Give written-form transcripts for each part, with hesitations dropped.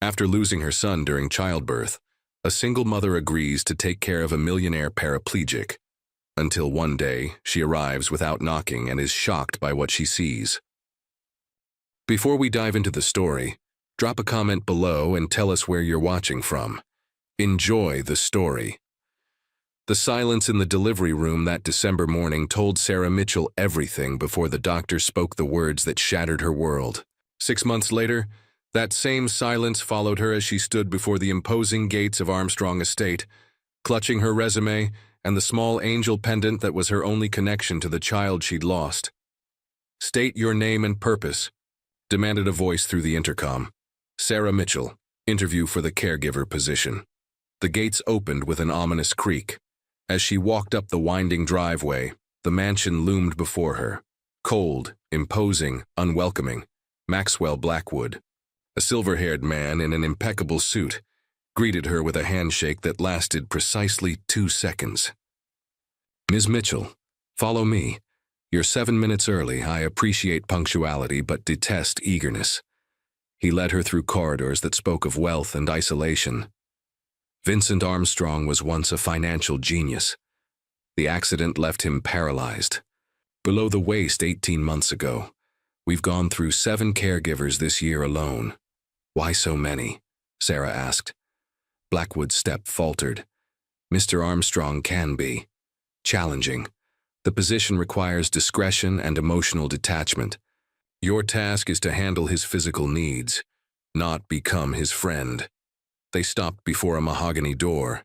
After losing her son during childbirth, a single mother agrees to take care of a millionaire paraplegic, until one day she arrives without knocking and is shocked by what she sees. Before we dive into the story, drop a comment below and tell us where you're watching from. Enjoy the story. The silence in the delivery room that December morning told Sarah Mitchell everything before the doctor spoke the words that shattered her world. 6 months later, that same silence followed her as she stood before the imposing gates of Armstrong Estate, clutching her resume and the small angel pendant that was her only connection to the child she'd lost. "State your name and purpose," demanded a voice through the intercom. "Sarah Mitchell, interview for the caregiver position." The gates opened with an ominous creak. As she walked up the winding driveway, the mansion loomed before her. Cold, imposing, unwelcoming. Maxwell Blackwood, a silver-haired man in an impeccable suit, greeted her with a handshake that lasted precisely 2 seconds. "Ms. Mitchell, follow me. You're 7 minutes early. I appreciate punctuality but detest eagerness." He led her through corridors that spoke of wealth and isolation. Vincent Armstrong was once a financial genius. The accident left him paralyzed. Below the waist 18 months ago. "We've gone through 7 caregivers this year alone." "Why so many?" Sarah asked. Blackwood's step faltered. "Mr. Armstrong can be challenging. The position requires discretion and emotional detachment. Your task is to handle his physical needs, not become his friend." They stopped before a mahogany door.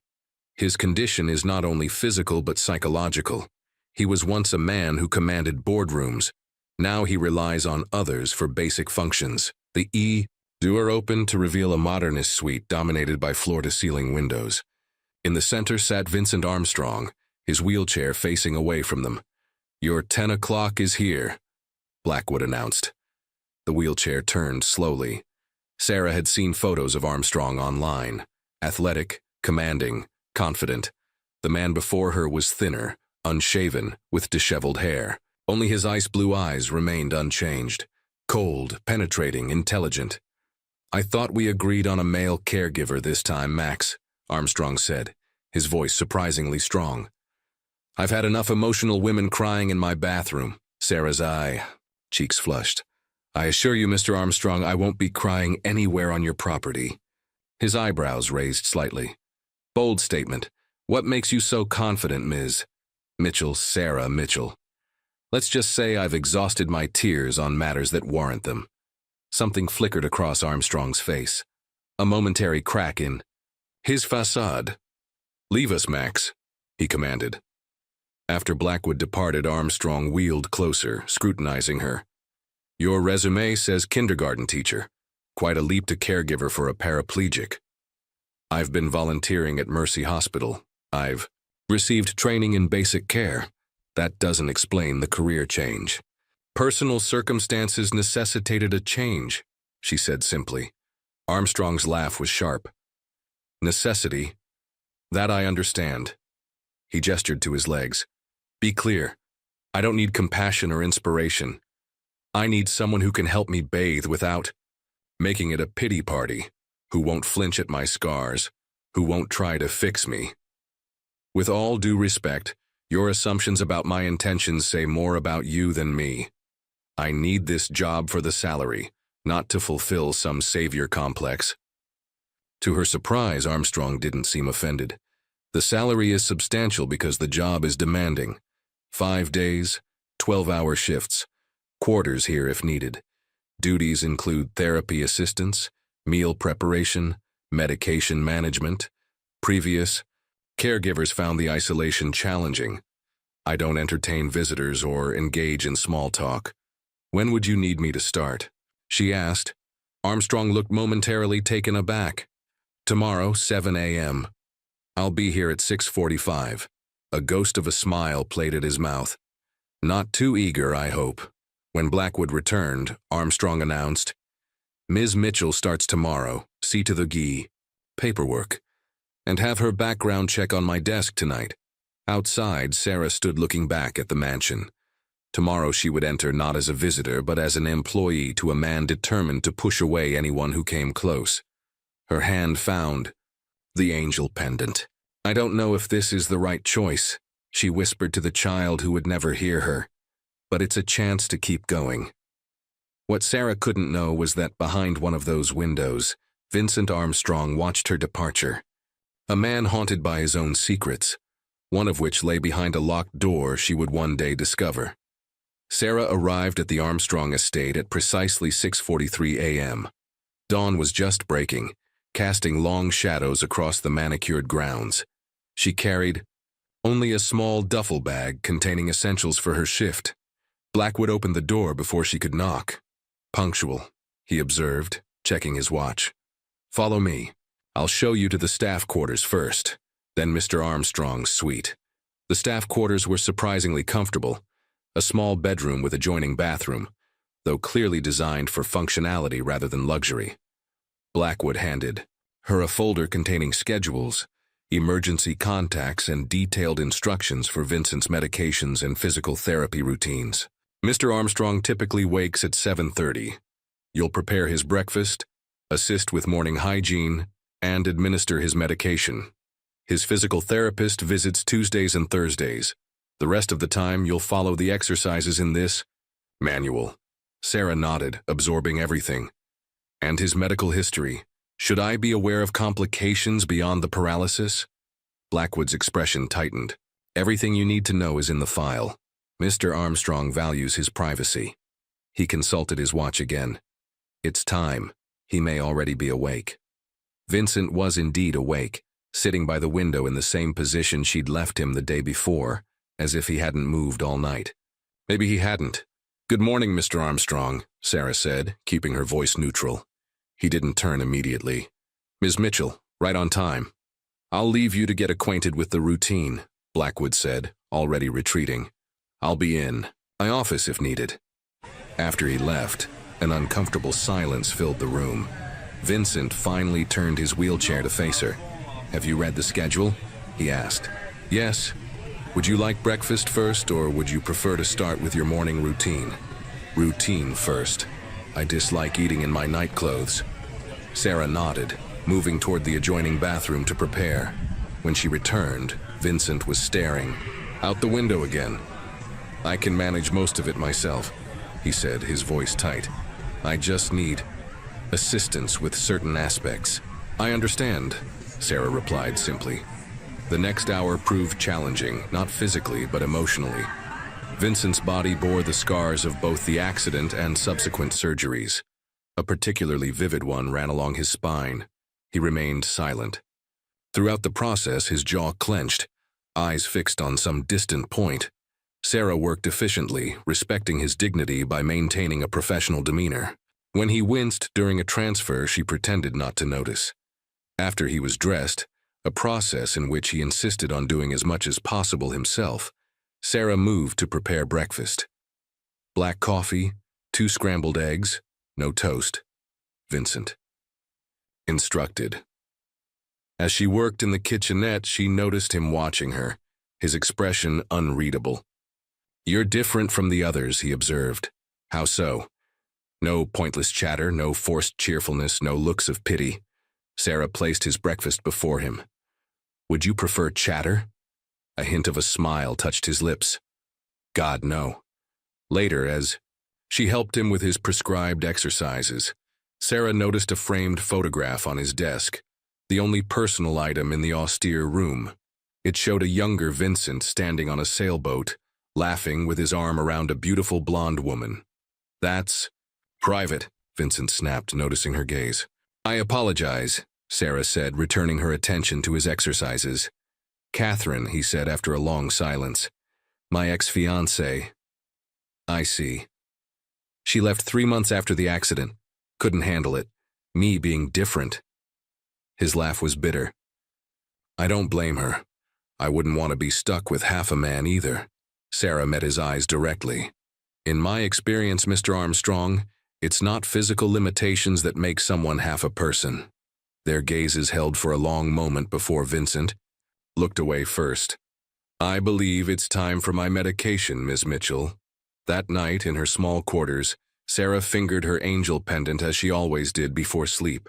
"His condition is not only physical but psychological. He was once a man who commanded boardrooms. Now he relies on others for basic functions." The door opened to reveal a modernist suite dominated by floor-to-ceiling windows. In the center sat Vincent Armstrong, his wheelchair facing away from them. "Your 10 o'clock is here," Blackwood announced. The wheelchair turned slowly. Sarah had seen photos of Armstrong online. Athletic, commanding, confident. The man before her was thinner, unshaven, with disheveled hair. Only his ice-blue eyes remained unchanged. Cold, penetrating, intelligent. "I thought we agreed on a male caregiver this time, Max," Armstrong said, his voice surprisingly strong. "I've had enough emotional women crying in my bathroom." Sarah's cheeks flushed. "I assure you, Mr. Armstrong, I won't be crying anywhere on your property." His eyebrows raised slightly. "Bold statement. What makes you so confident, Ms. Mitchell, Sarah Mitchell?" "Let's just say I've exhausted my tears on matters that warrant them." Something flickered across Armstrong's face. A momentary crack in his facade. "Leave us, Max," he commanded. After Blackwood departed, Armstrong wheeled closer, scrutinizing her. "Your resume says kindergarten teacher. Quite a leap to caregiver for a paraplegic." "I've been volunteering at Mercy Hospital. I've received training in basic care. That doesn't explain the career change." "Personal circumstances necessitated a change," she said simply. Armstrong's laugh was sharp. "Necessity? That I understand." He gestured to his legs. "Be clear. I don't need compassion or inspiration. I need someone who can help me bathe without making it a pity party, who won't flinch at my scars, who won't try to fix me. With all due respect, your assumptions about my intentions say more about you than me. I need this job for the salary, not to fulfill some savior complex." To her surprise, Armstrong didn't seem offended. "The salary is substantial because the job is demanding. 5 days, 12-hour shifts, quarters here if needed. Duties include therapy assistance, meal preparation, medication management. Previous caregivers found the isolation challenging. I don't entertain visitors or engage in small talk. When would you need me to start?" she asked. Armstrong looked momentarily taken aback. "Tomorrow, 7 a.m. I'll be here at 6:45. A ghost of a smile played at his mouth. "Not too eager, I hope." When Blackwood returned, Armstrong announced, "Ms. Mitchell starts tomorrow. See to the paperwork. And have her background check on my desk tonight." Outside, Sarah stood looking back at the mansion. Tomorrow she would enter not as a visitor but as an employee to a man determined to push away anyone who came close. Her hand found the angel pendant. "I don't know if this is the right choice," she whispered to the child who would never hear her, "but it's a chance to keep going." What Sarah couldn't know was that behind one of those windows, Vincent Armstrong watched her departure. A man haunted by his own secrets, one of which lay behind a locked door she would one day discover. Sarah arrived at the Armstrong estate at precisely 6:43 a.m. Dawn was just breaking, casting long shadows across the manicured grounds. She carried only a small duffel bag containing essentials for her shift. Blackwood opened the door before she could knock. "Punctual," he observed, checking his watch. "Follow me. I'll show you to the staff quarters first, then Mr. Armstrong's suite." The staff quarters were surprisingly comfortable, a small bedroom with adjoining bathroom, though clearly designed for functionality rather than luxury. Blackwood handed her a folder containing schedules, emergency contacts, and detailed instructions for Vincent's medications and physical therapy routines. "Mr. Armstrong typically wakes at 7:30. You'll prepare his breakfast, assist with morning hygiene, and administer his medication. His physical therapist visits Tuesdays and Thursdays. The rest of the time, you'll follow the exercises in this manual." Sarah nodded, absorbing everything. "And his medical history. Should I be aware of complications beyond the paralysis?" Blackwood's expression tightened. "Everything you need to know is in the file. Mr. Armstrong values his privacy." He consulted his watch again. "It's time. He may already be awake." Vincent was indeed awake, sitting by the window in the same position she'd left him the day before, as if he hadn't moved all night. Maybe he hadn't. "Good morning, Mr. Armstrong," Sarah said, keeping her voice neutral. He didn't turn immediately. "Ms. Mitchell, right on time." "I'll leave you to get acquainted with the routine," Blackwood said, already retreating. "I'll be in my office if needed." After he left, an uncomfortable silence filled the room. Vincent finally turned his wheelchair to face her. "Have you read the schedule?" he asked. "Yes. Would you like breakfast first, or would you prefer to start with your morning routine?" "Routine first. I dislike eating in my night clothes." Sarah nodded, moving toward the adjoining bathroom to prepare. When she returned, Vincent was staring out the window again. "I can manage most of it myself," he said, his voice tight. "I just need assistance with certain aspects." "I understand," Sarah replied simply. The next hour proved challenging, not physically but emotionally. Vincent's body bore the scars of both the accident and subsequent surgeries. A particularly vivid one ran along his spine. He remained silent. Throughout the process, his jaw clenched, eyes fixed on some distant point. Sarah worked efficiently, respecting his dignity by maintaining a professional demeanor. When he winced during a transfer, she pretended not to notice. After he was dressed, a process in which he insisted on doing as much as possible himself, Sarah moved to prepare breakfast. "Black coffee, 2 scrambled eggs, no toast," Vincent instructed. As she worked in the kitchenette, she noticed him watching her, his expression unreadable. "You're different from the others," he observed. "How so?" No pointless chatter, no forced cheerfulness, no looks of pity. Sarah placed his breakfast before him. "Would you prefer chatter?" A hint of a smile touched his lips. "God, no." Later, as she helped him with his prescribed exercises, Sarah noticed a framed photograph on his desk, the only personal item in the austere room. It showed a younger Vincent standing on a sailboat, laughing with his arm around a beautiful blonde woman. "That's private," Vincent snapped, noticing her gaze. "I apologize," Sarah said, returning her attention to his exercises. "Catherine," he said after a long silence. "My ex-fiancée." "I see. She left 3 months after the accident. Couldn't handle it. Me being different." His laugh was bitter. "I don't blame her. I wouldn't want to be stuck with half a man either." Sarah met his eyes directly. "In my experience, Mr. Armstrong, it's not physical limitations that make someone half a person." Their gazes held for a long moment before Vincent looked away first. "I believe it's time for my medication, Miss Mitchell." That night, in her small quarters, Sarah fingered her angel pendant as she always did before sleep.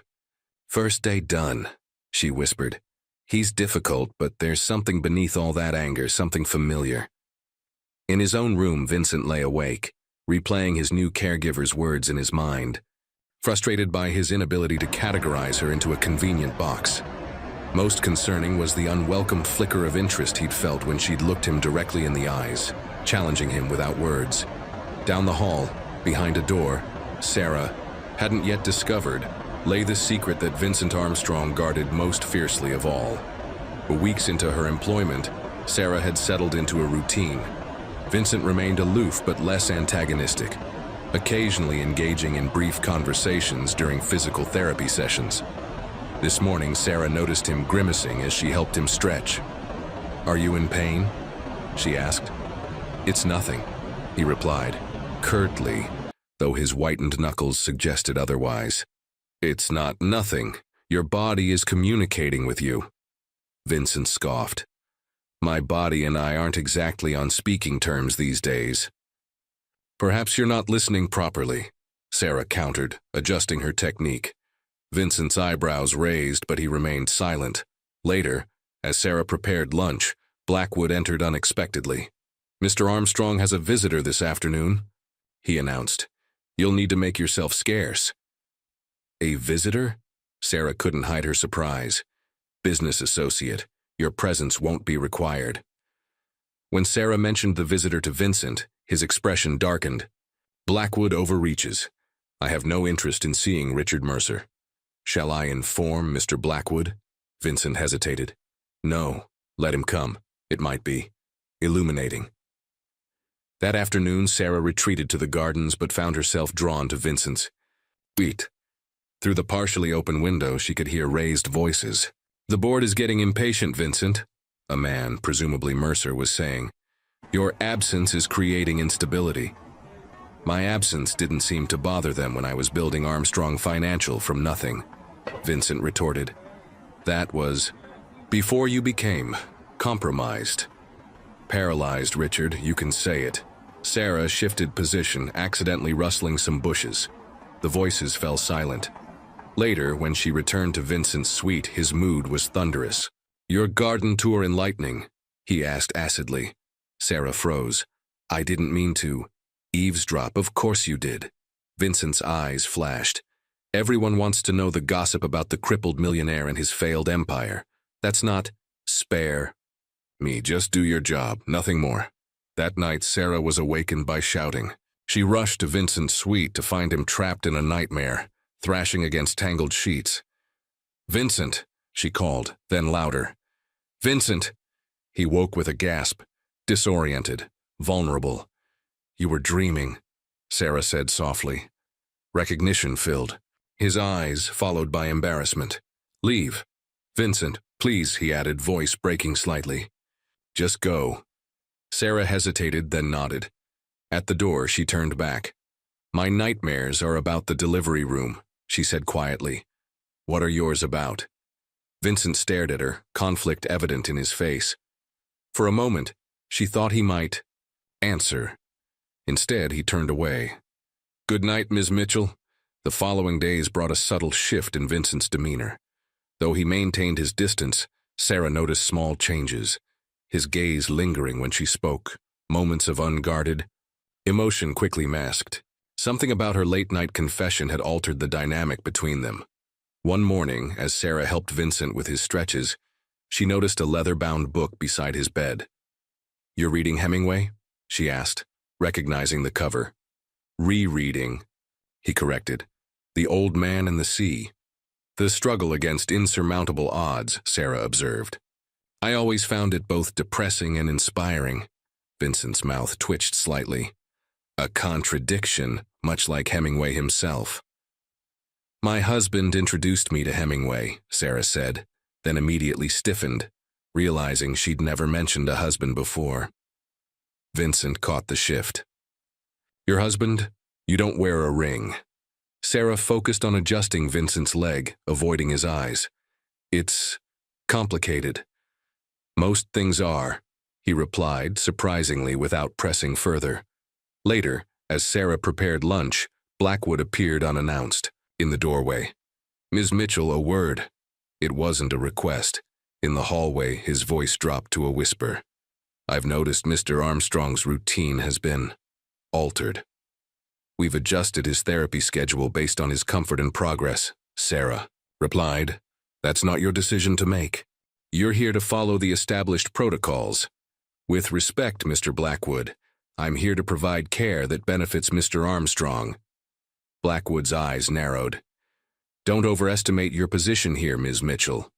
First day done, she whispered. He's difficult, but there's something beneath all that anger, something familiar. In his own room, Vincent lay awake, replaying his new caregiver's words in his mind, frustrated by his inability to categorize her into a convenient box. Most concerning was the unwelcome flicker of interest he'd felt when she'd looked him directly in the eyes, challenging him without words. Down the hall, behind a door, Sarah hadn't yet discovered, lay the secret that Vincent Armstrong guarded most fiercely of all. Weeks into her employment, Sarah had settled into a routine. Vincent remained aloof but less antagonistic, occasionally engaging in brief conversations during physical therapy sessions. This morning, Sarah noticed him grimacing as she helped him stretch. "Are you in pain?" she asked. "It's nothing," he replied, curtly, though his whitened knuckles suggested otherwise. "It's not nothing. Your body is communicating with you." Vincent scoffed. "My body and I aren't exactly on speaking terms these days." "Perhaps you're not listening properly," Sarah countered, adjusting her technique. Vincent's eyebrows raised, but he remained silent. Later, as Sarah prepared lunch, Blackwood entered unexpectedly. "Mr. Armstrong has a visitor this afternoon," he announced. "You'll need to make yourself scarce." "A visitor?" Sarah couldn't hide her surprise. "Business associate. Your presence won't be required." When Sarah mentioned the visitor to Vincent, his expression darkened. "Blackwood overreaches. I have no interest in seeing Richard Mercer." "Shall I inform Mr. Blackwood?" Vincent hesitated. "No, let him come. It might be illuminating." That afternoon, Sarah retreated to the gardens but found herself drawn to Vincent's. "Wait." Through the partially open window, she could hear raised voices. "The board is getting impatient, Vincent," a man, presumably Mercer, was saying. "Your absence is creating instability." "My absence didn't seem to bother them when I was building Armstrong Financial from nothing," Vincent retorted. "That was before you became compromised." "Paralyzed, Richard, you can say it." Sarah shifted position, accidentally rustling some bushes. The voices fell silent. Later, when she returned to Vincent's suite, his mood was thunderous. "Your garden tour enlightening?" he asked acidly. Sarah froze. "I didn't mean to." "Eavesdrop, of course you did." Vincent's eyes flashed. "Everyone wants to know the gossip about the crippled millionaire and his failed empire. That's not spare me. Just do your job, nothing more." That night, Sarah was awakened by shouting. She rushed to Vincent's suite to find him trapped in a nightmare, thrashing against tangled sheets. "Vincent," she called, then louder. "Vincent!" He woke with a gasp, disoriented, vulnerable. "You were dreaming," Sarah said softly. Recognition filled his eyes, followed by embarrassment. "Leave." "Vincent, please," he added, voice breaking slightly. "Just go." Sarah hesitated, then nodded. At the door, she turned back. "My nightmares are about the delivery room," she said quietly. "What are yours about?" Vincent stared at her, conflict evident in his face. For a moment, she thought he might answer. Instead, he turned away. "Good night, Ms. Mitchell." The following days brought a subtle shift in Vincent's demeanor. Though he maintained his distance, Sarah noticed small changes, his gaze lingering when she spoke, moments of unguarded emotion quickly masked. Something about her late-night confession had altered the dynamic between them. One morning, as Sarah helped Vincent with his stretches, she noticed a leather-bound book beside his bed. "You're reading Hemingway?" she asked, recognizing the cover. "Rereading," he corrected. "The Old Man and the Sea." "The struggle against insurmountable odds," Sarah observed. "I always found it both depressing and inspiring." Vincent's mouth twitched slightly. "A contradiction, much like Hemingway himself." "My husband introduced me to Hemingway," Sarah said, then immediately stiffened, realizing she'd never mentioned a husband before. Vincent caught the shift. "Your husband? You don't wear a ring." Sarah focused on adjusting Vincent's leg, avoiding his eyes. "It's complicated." "Most things are," he replied, surprisingly without pressing further. Later, as Sarah prepared lunch, Blackwood appeared unannounced, in the doorway. Ms. Mitchell, a word. It wasn't a request. In the hallway, his voice dropped to a whisper. I've noticed Mr. Armstrong's routine has been altered. We've adjusted his therapy schedule based on his comfort and progress, Sarah replied. That's not your decision to make. You're here to follow the established protocols. With respect, Mr. Blackwood, I'm here to provide care that benefits Mr. Armstrong. Blackwood's eyes narrowed. Don't overestimate your position here, Ms. Mitchell.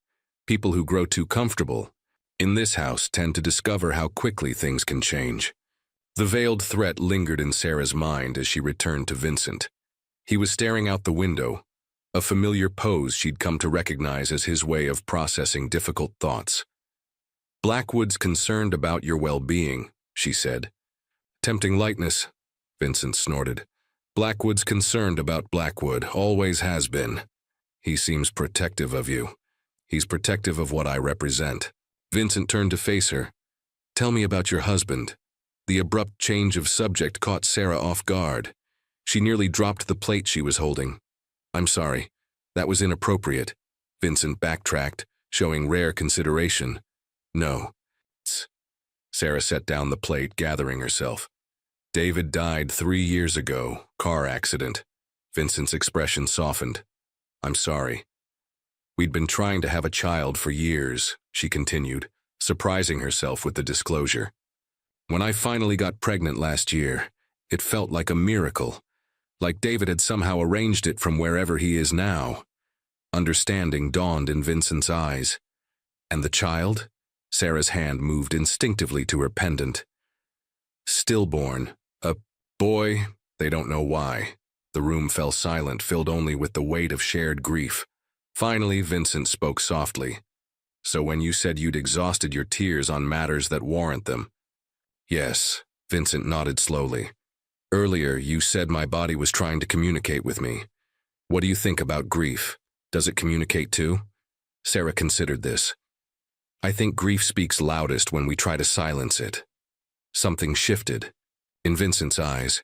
People who grow too comfortable in this house tend to discover how quickly things can change. The veiled threat lingered in Sarah's mind as she returned to Vincent. He was staring out the window, a familiar pose she'd come to recognize as his way of processing difficult thoughts. Blackwood's concerned about your well-being, she said. Tempting lightness, Vincent snorted. Blackwood's concerned about Blackwood, always has been. He seems protective of you. He's protective of what I represent. Vincent turned to face her. Tell me about your husband. The abrupt change of subject caught Sarah off guard. She nearly dropped the plate she was holding. I'm sorry. That was inappropriate. Vincent backtracked, showing rare consideration. No. Sarah set down the plate, gathering herself. David died 3 years ago, car accident. Vincent's expression softened. I'm sorry. We'd been trying to have a child for years, she continued, surprising herself with the disclosure. When I finally got pregnant last year, it felt like a miracle, like David had somehow arranged it from wherever he is now. Understanding dawned in Vincent's eyes. And the child? Sarah's hand moved instinctively to her pendant. Stillborn. A boy, they don't know why. The room fell silent, filled only with the weight of shared grief. Finally, Vincent spoke softly. So when you said you'd exhausted your tears on matters that warrant them? Yes, Vincent nodded slowly. Earlier, you said my body was trying to communicate with me. What do you think about grief? Does it communicate too? Sarah considered this. I think grief speaks loudest when we try to silence it. Something shifted. In Vincent's eyes.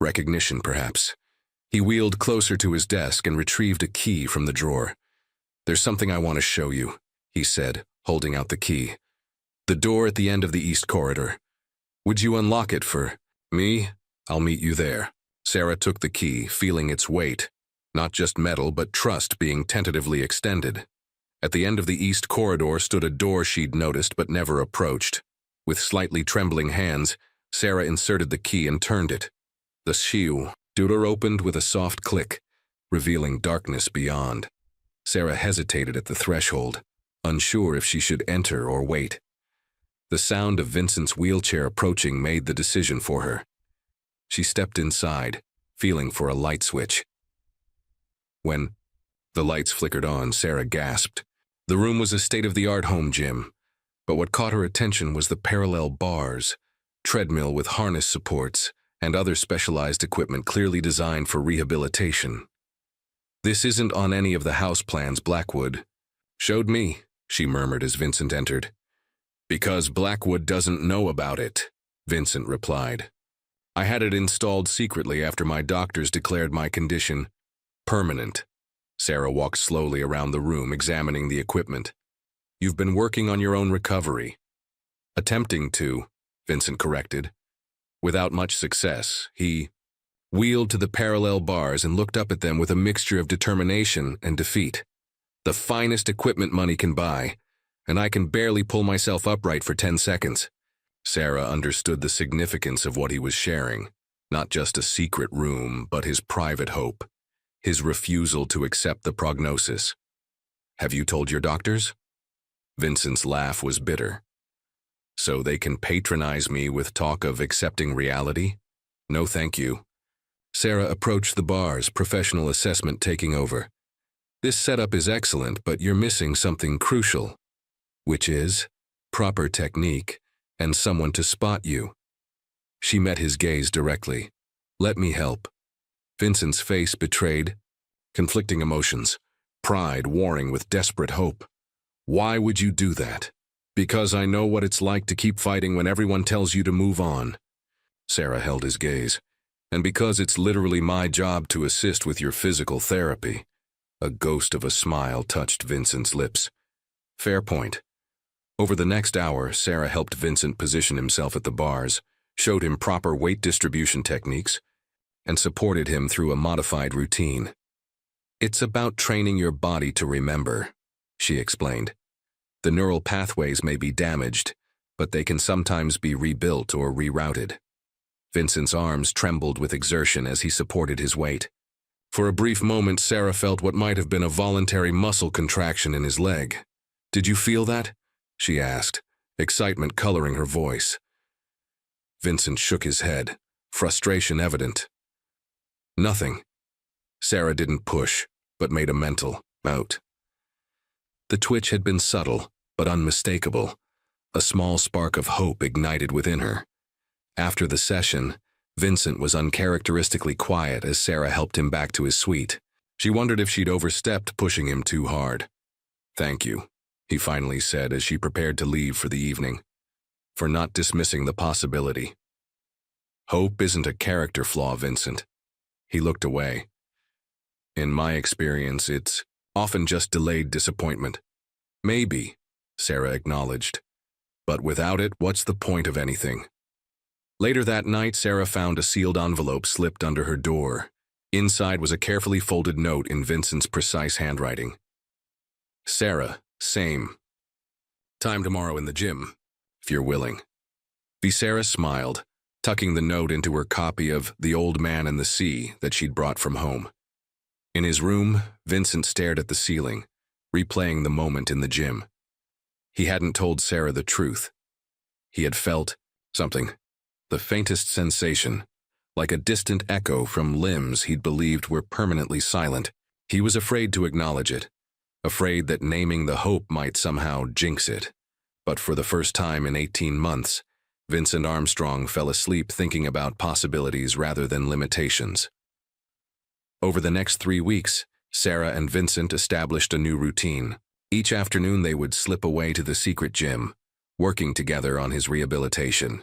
Recognition, perhaps. He wheeled closer to his desk and retrieved a key from the drawer. There's something I want to show you, he said, holding out the key. The door at the end of the east corridor. Would you unlock it for me? I'll meet you there. Sarah took the key, feeling its weight. Not just metal, but trust being tentatively extended. At the end of the east corridor stood a door she'd noticed but never approached. With slightly trembling hands, Sarah inserted the key and turned it. The door opened with a soft click, revealing darkness beyond. Sarah hesitated at the threshold, unsure if she should enter or wait. The sound of Vincent's wheelchair approaching made the decision for her. She stepped inside, feeling for a light switch. When the lights flickered on, Sarah gasped. The room was a state-of-the-art home gym, but what caught her attention was the parallel bars, treadmill with harness supports, and other specialized equipment clearly designed for rehabilitation. This isn't on any of the house plans, Blackwood. Showed me, she murmured as Vincent entered. Because Blackwood doesn't know about it, Vincent replied. I had it installed secretly after my doctors declared my condition permanent. Sarah walked slowly around the room, examining the equipment. You've been working on your own recovery. Attempting to, Vincent corrected. Without much success, he wheeled to the parallel bars and looked up at them with a mixture of determination and defeat. The finest equipment money can buy, and I can barely pull myself upright for 10 seconds. Sarah understood the significance of what he was sharing, not just a secret room, but his private hope, his refusal to accept the prognosis. Have you told your doctors? Vincent's laugh was bitter. So they can patronize me with talk of accepting reality? No, thank you. Sarah approached the bars, professional assessment taking over. This setup is excellent, but you're missing something crucial, which is proper technique and someone to spot you. She met his gaze directly. Let me help. Vincent's face betrayed conflicting emotions, pride warring with desperate hope. Why would you do that? Because I know what it's like to keep fighting when everyone tells you to move on. Sarah held his gaze. And because it's literally my job to assist with your physical therapy. A ghost of a smile touched Vincent's lips. Fair point. Over the next hour, Sarah helped Vincent position himself at the bars, showed him proper weight distribution techniques, and supported him through a modified routine. "It's about training your body to remember," she explained. "The neural pathways may be damaged, but they can sometimes be rebuilt or rerouted." Vincent's arms trembled with exertion as he supported his weight. For a brief moment, Sarah felt what might have been a voluntary muscle contraction in his leg. "Did you feel that?" she asked, excitement coloring her voice. Vincent shook his head, frustration evident. "Nothing." Sarah didn't push, but made a mental out. The twitch had been subtle, but unmistakable. A small spark of hope ignited within her. After the session, Vincent was uncharacteristically quiet as Sarah helped him back to his suite. She wondered if she'd overstepped, pushing him too hard. "Thank you," he finally said as she prepared to leave for the evening, "for not dismissing the possibility." "Hope isn't a character flaw, Vincent." He looked away. "In my experience, it's often just delayed disappointment." "Maybe," Sarah acknowledged. "But without it, what's the point of anything?" Later that night, Sarah found a sealed envelope slipped under her door. Inside was a carefully folded note in Vincent's precise handwriting. "Sarah, same. Time tomorrow in the gym, if you're willing." Sarah smiled, tucking the note into her copy of The Old Man and the Sea that she'd brought from home. In his room, Vincent stared at the ceiling, replaying the moment in the gym. He hadn't told Sarah the truth. He had felt something. The faintest sensation, like a distant echo from limbs he'd believed were permanently silent. He was afraid to acknowledge it, afraid that naming the hope might somehow jinx it. But for the first time in 18 months, Vincent Armstrong fell asleep thinking about possibilities rather than limitations. Over the next 3 weeks, Sarah and Vincent established a new routine. Each afternoon they would slip away to the secret gym, working together on his rehabilitation.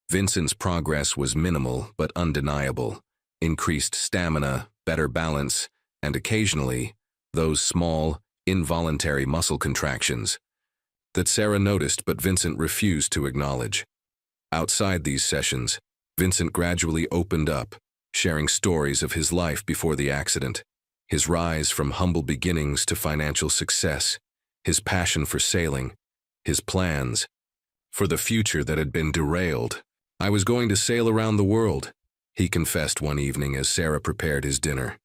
Vincent's progress was minimal but undeniable. Increased stamina, better balance, and occasionally, those small, involuntary muscle contractions that Sarah noticed but Vincent refused to acknowledge. Outside these sessions, Vincent gradually opened up, sharing stories of his life before the accident, his rise from humble beginnings to financial success, his passion for sailing, his plans for the future that had been derailed. "I was going to sail around the world," he confessed one evening as Sarah prepared his dinner.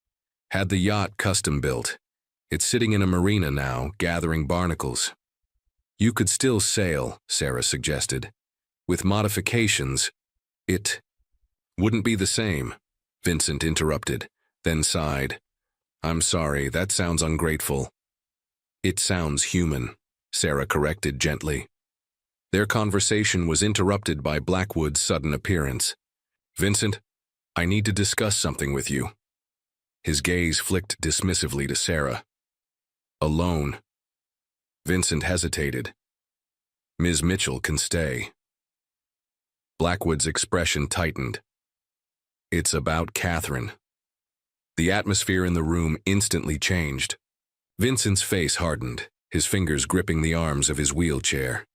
"Had the yacht custom built. It's sitting in a marina now, gathering barnacles." "You could still sail," Sarah suggested. "With modifications, it wouldn't be the same," Vincent interrupted, then sighed. "I'm sorry, that sounds ungrateful." "It sounds human," Sarah corrected gently. Their conversation was interrupted by Blackwood's sudden appearance. "Vincent, I need to discuss something with you." His gaze flicked dismissively to Sarah. "Alone." Vincent hesitated. "Ms. Mitchell can stay." Blackwood's expression tightened. "It's about Catherine." The atmosphere in the room instantly changed. Vincent's face hardened, his fingers gripping the arms of his wheelchair.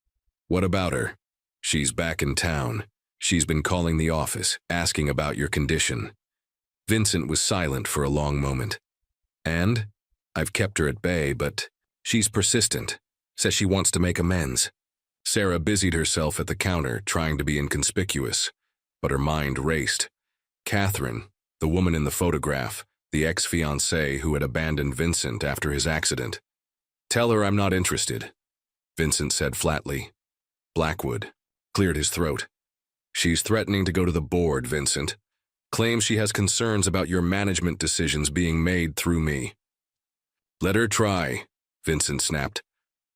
"What about her?" "She's back in town. She's been calling the office, asking about your condition." Vincent was silent for a long moment. "And? I've kept her at bay, but she's persistent. Says she wants to make amends." Sarah busied herself at the counter, trying to be inconspicuous, but her mind raced. Catherine, the woman in the photograph, the ex-fiancée who had abandoned Vincent after his accident. "Tell her I'm not interested," Vincent said flatly. Blackwood cleared his throat. "She's threatening to go to the board, Vincent. Claims she has concerns about your management decisions being made through me." "Let her try," Vincent snapped,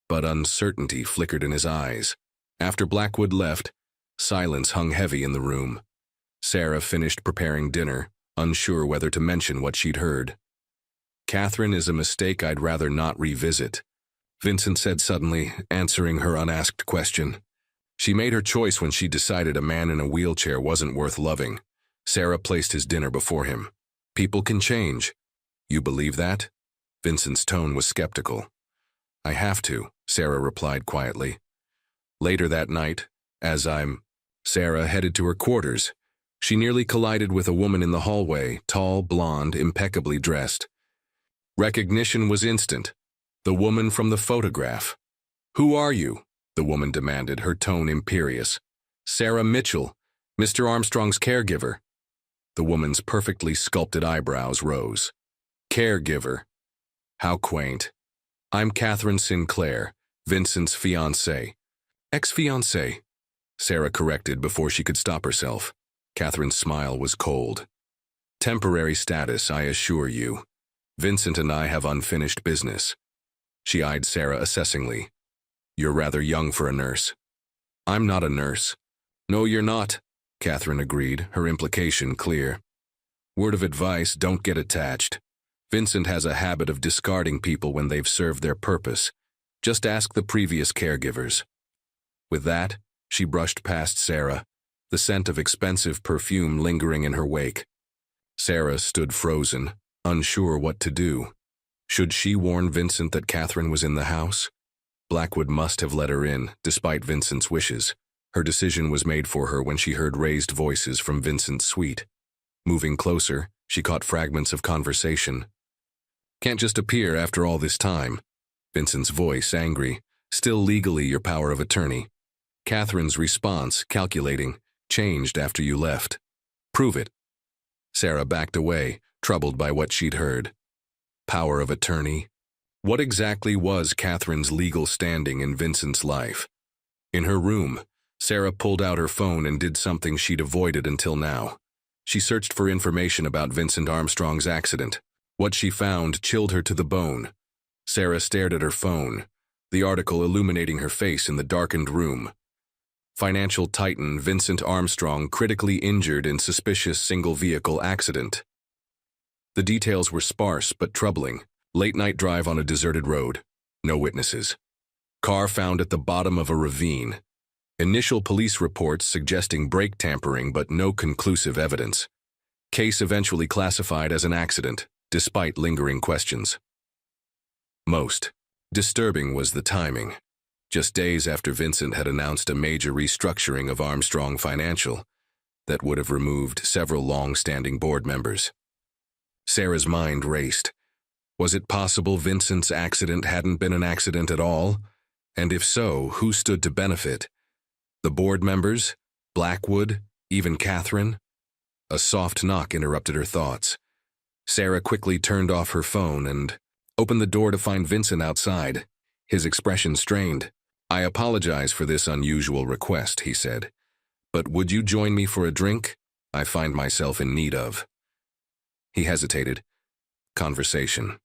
but uncertainty flickered in his eyes. After Blackwood left, silence hung heavy in the room. Sarah finished preparing dinner, unsure whether to mention what she'd heard. "Catherine is a mistake I'd rather not revisit," Vincent said suddenly, answering her unasked question. "She made her choice when she decided a man in a wheelchair wasn't worth loving." Sarah placed his dinner before him. "People can change." "You believe that?" Vincent's tone was skeptical. I have to, Sarah replied quietly. Later that night, Sarah headed to her quarters. She nearly collided with a woman in the hallway, tall, blonde, impeccably dressed. Recognition was instant. The woman from the photograph. Who are you? The woman demanded, her tone imperious. Sarah Mitchell, Mr. Armstrong's caregiver. The woman's perfectly sculpted eyebrows rose. Caregiver. How quaint. I'm Catherine Sinclair, Vincent's fiancée. Ex-fiancée, Sarah corrected before she could stop herself. Catherine's smile was cold. Temporary status, I assure you. Vincent and I have unfinished business. She eyed Sarah assessingly. You're rather young for a nurse. I'm not a nurse. No, you're not, Catherine agreed, her implication clear. Word of advice, don't get attached. Vincent has a habit of discarding people when they've served their purpose. Just ask the previous caregivers. With that, she brushed past Sarah, the scent of expensive perfume lingering in her wake. Sarah stood frozen, unsure what to do. Should she warn Vincent that Catherine was in the house? Blackwood must have let her in, despite Vincent's wishes. Her decision was made for her when she heard raised voices from Vincent's suite. Moving closer, she caught fragments of conversation. Can't just appear after all this time. Vincent's voice, angry. Still legally your power of attorney. Catherine's response, calculating, changed after you left. Prove it. Sarah backed away, troubled by what she'd heard. Power of attorney? What exactly was Catherine's legal standing in Vincent's life? In her room, Sarah pulled out her phone and did something she'd avoided until now. She searched for information about Vincent Armstrong's accident. What she found chilled her to the bone. Sarah stared at her phone, the article illuminating her face in the darkened room. Financial titan Vincent Armstrong critically injured in suspicious single-vehicle accident. The details were sparse but troubling. Late-night drive on a deserted road. No witnesses. Car found at the bottom of a ravine. Initial police reports suggesting brake tampering but no conclusive evidence. Case eventually classified as an accident, despite lingering questions. Most disturbing was the timing. Just days after Vincent had announced a major restructuring of Armstrong Financial that would have removed several long-standing board members. Sarah's mind raced. Was it possible Vincent's accident hadn't been an accident at all? And if so, who stood to benefit? The board members? Blackwood? Even Catherine? A soft knock interrupted her thoughts. Sarah quickly turned off her phone and opened the door to find Vincent outside, his expression strained. I apologize for this unusual request, he said. But would you join me for a drink? I find myself in need of. He hesitated. Conversation.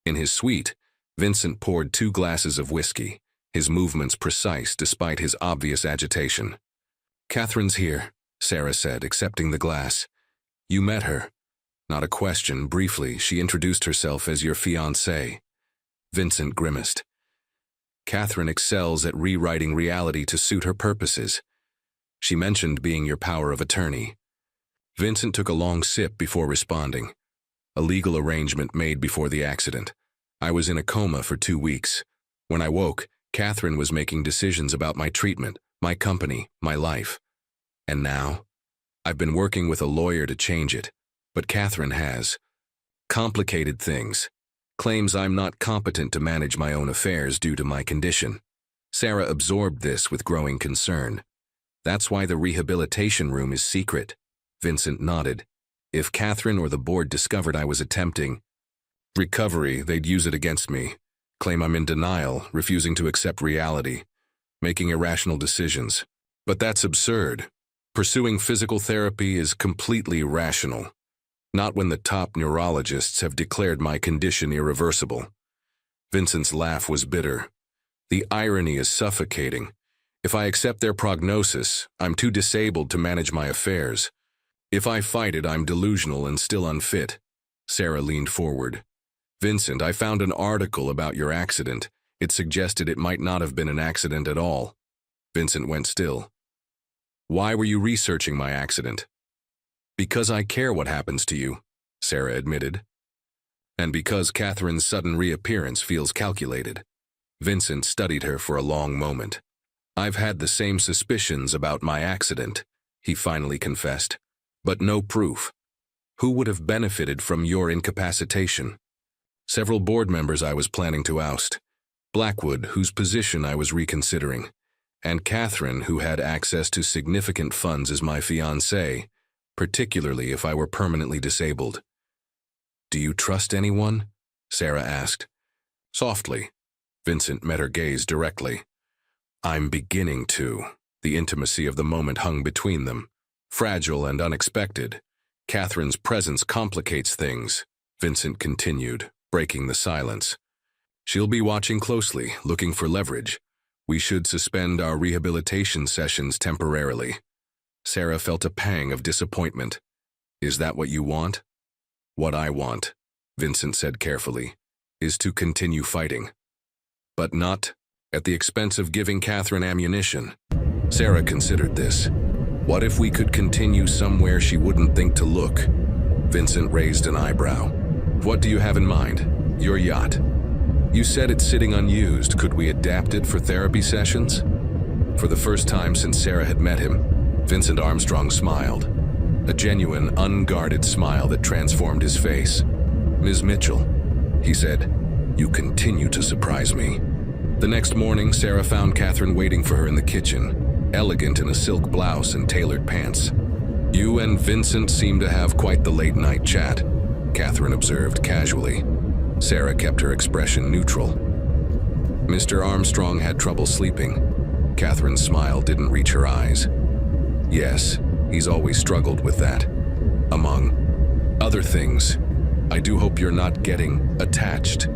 In his suite, Vincent poured 2 glasses of whiskey, his movements precise despite his obvious agitation. Catherine's here, Sarah said, accepting the glass. You met her. Not a question. Briefly, she introduced herself as your fiancée. Vincent grimaced. Catherine excels at rewriting reality to suit her purposes. She mentioned being your power of attorney. Vincent took a long sip before responding. A legal arrangement made before the accident. I was in a coma for 2 weeks. When I woke, Catherine was making decisions about my treatment, my company, my life. And now? I've been working with a lawyer to change it, but Catherine has. Complicated things. Claims I'm not competent to manage my own affairs due to my condition. Sarah absorbed this with growing concern. That's why the rehabilitation room is secret. Vincent nodded. If Catherine or the board discovered I was attempting recovery, they'd use it against me. Claim I'm in denial, refusing to accept reality, making irrational decisions. But that's absurd. Pursuing physical therapy is completely rational. Not when the top neurologists have declared my condition irreversible. Vincent's laugh was bitter. The irony is suffocating. If I accept their prognosis, I'm too disabled to manage my affairs. If I fight it, I'm delusional and still unfit. Sarah leaned forward. Vincent, I found an article about your accident. It suggested it might not have been an accident at all. Vincent went still. Why were you researching my accident? Because I care what happens to you, Sarah admitted. And because Catherine's sudden reappearance feels calculated. Vincent studied her for a long moment. I've had the same suspicions about my accident, he finally confessed, but no proof. Who would have benefited from your incapacitation? Several board members I was planning to oust. Blackwood, whose position I was reconsidering, and Catherine, who had access to significant funds as my fiancée, particularly if I were permanently disabled. Do you trust anyone? Sarah asked. Softly. Vincent met her gaze directly. I'm beginning to. The intimacy of the moment hung between them. Fragile and unexpected. Catherine's presence complicates things, Vincent continued, breaking the silence. She'll be watching closely, looking for leverage. We should suspend our rehabilitation sessions temporarily. Sarah felt a pang of disappointment. Is that what you want? What I want, Vincent said carefully, is to continue fighting. But not at the expense of giving Catherine ammunition. Sarah considered this. What if we could continue somewhere she wouldn't think to look? Vincent raised an eyebrow. What do you have in mind? Your yacht. You said it's sitting unused. Could we adapt it for therapy sessions? For the first time since Sarah had met him, Vincent Armstrong smiled. A genuine, unguarded smile that transformed his face. Ms. Mitchell, he said, you continue to surprise me. The next morning, Sarah found Catherine waiting for her in the kitchen, elegant in a silk blouse and tailored pants. You and Vincent seem to have quite the late-night chat, Catherine observed casually. Sarah kept her expression neutral. Mr. Armstrong had trouble sleeping. Catherine's smile didn't reach her eyes. Yes, he's always struggled with that. Among other things, I do hope you're not getting attached.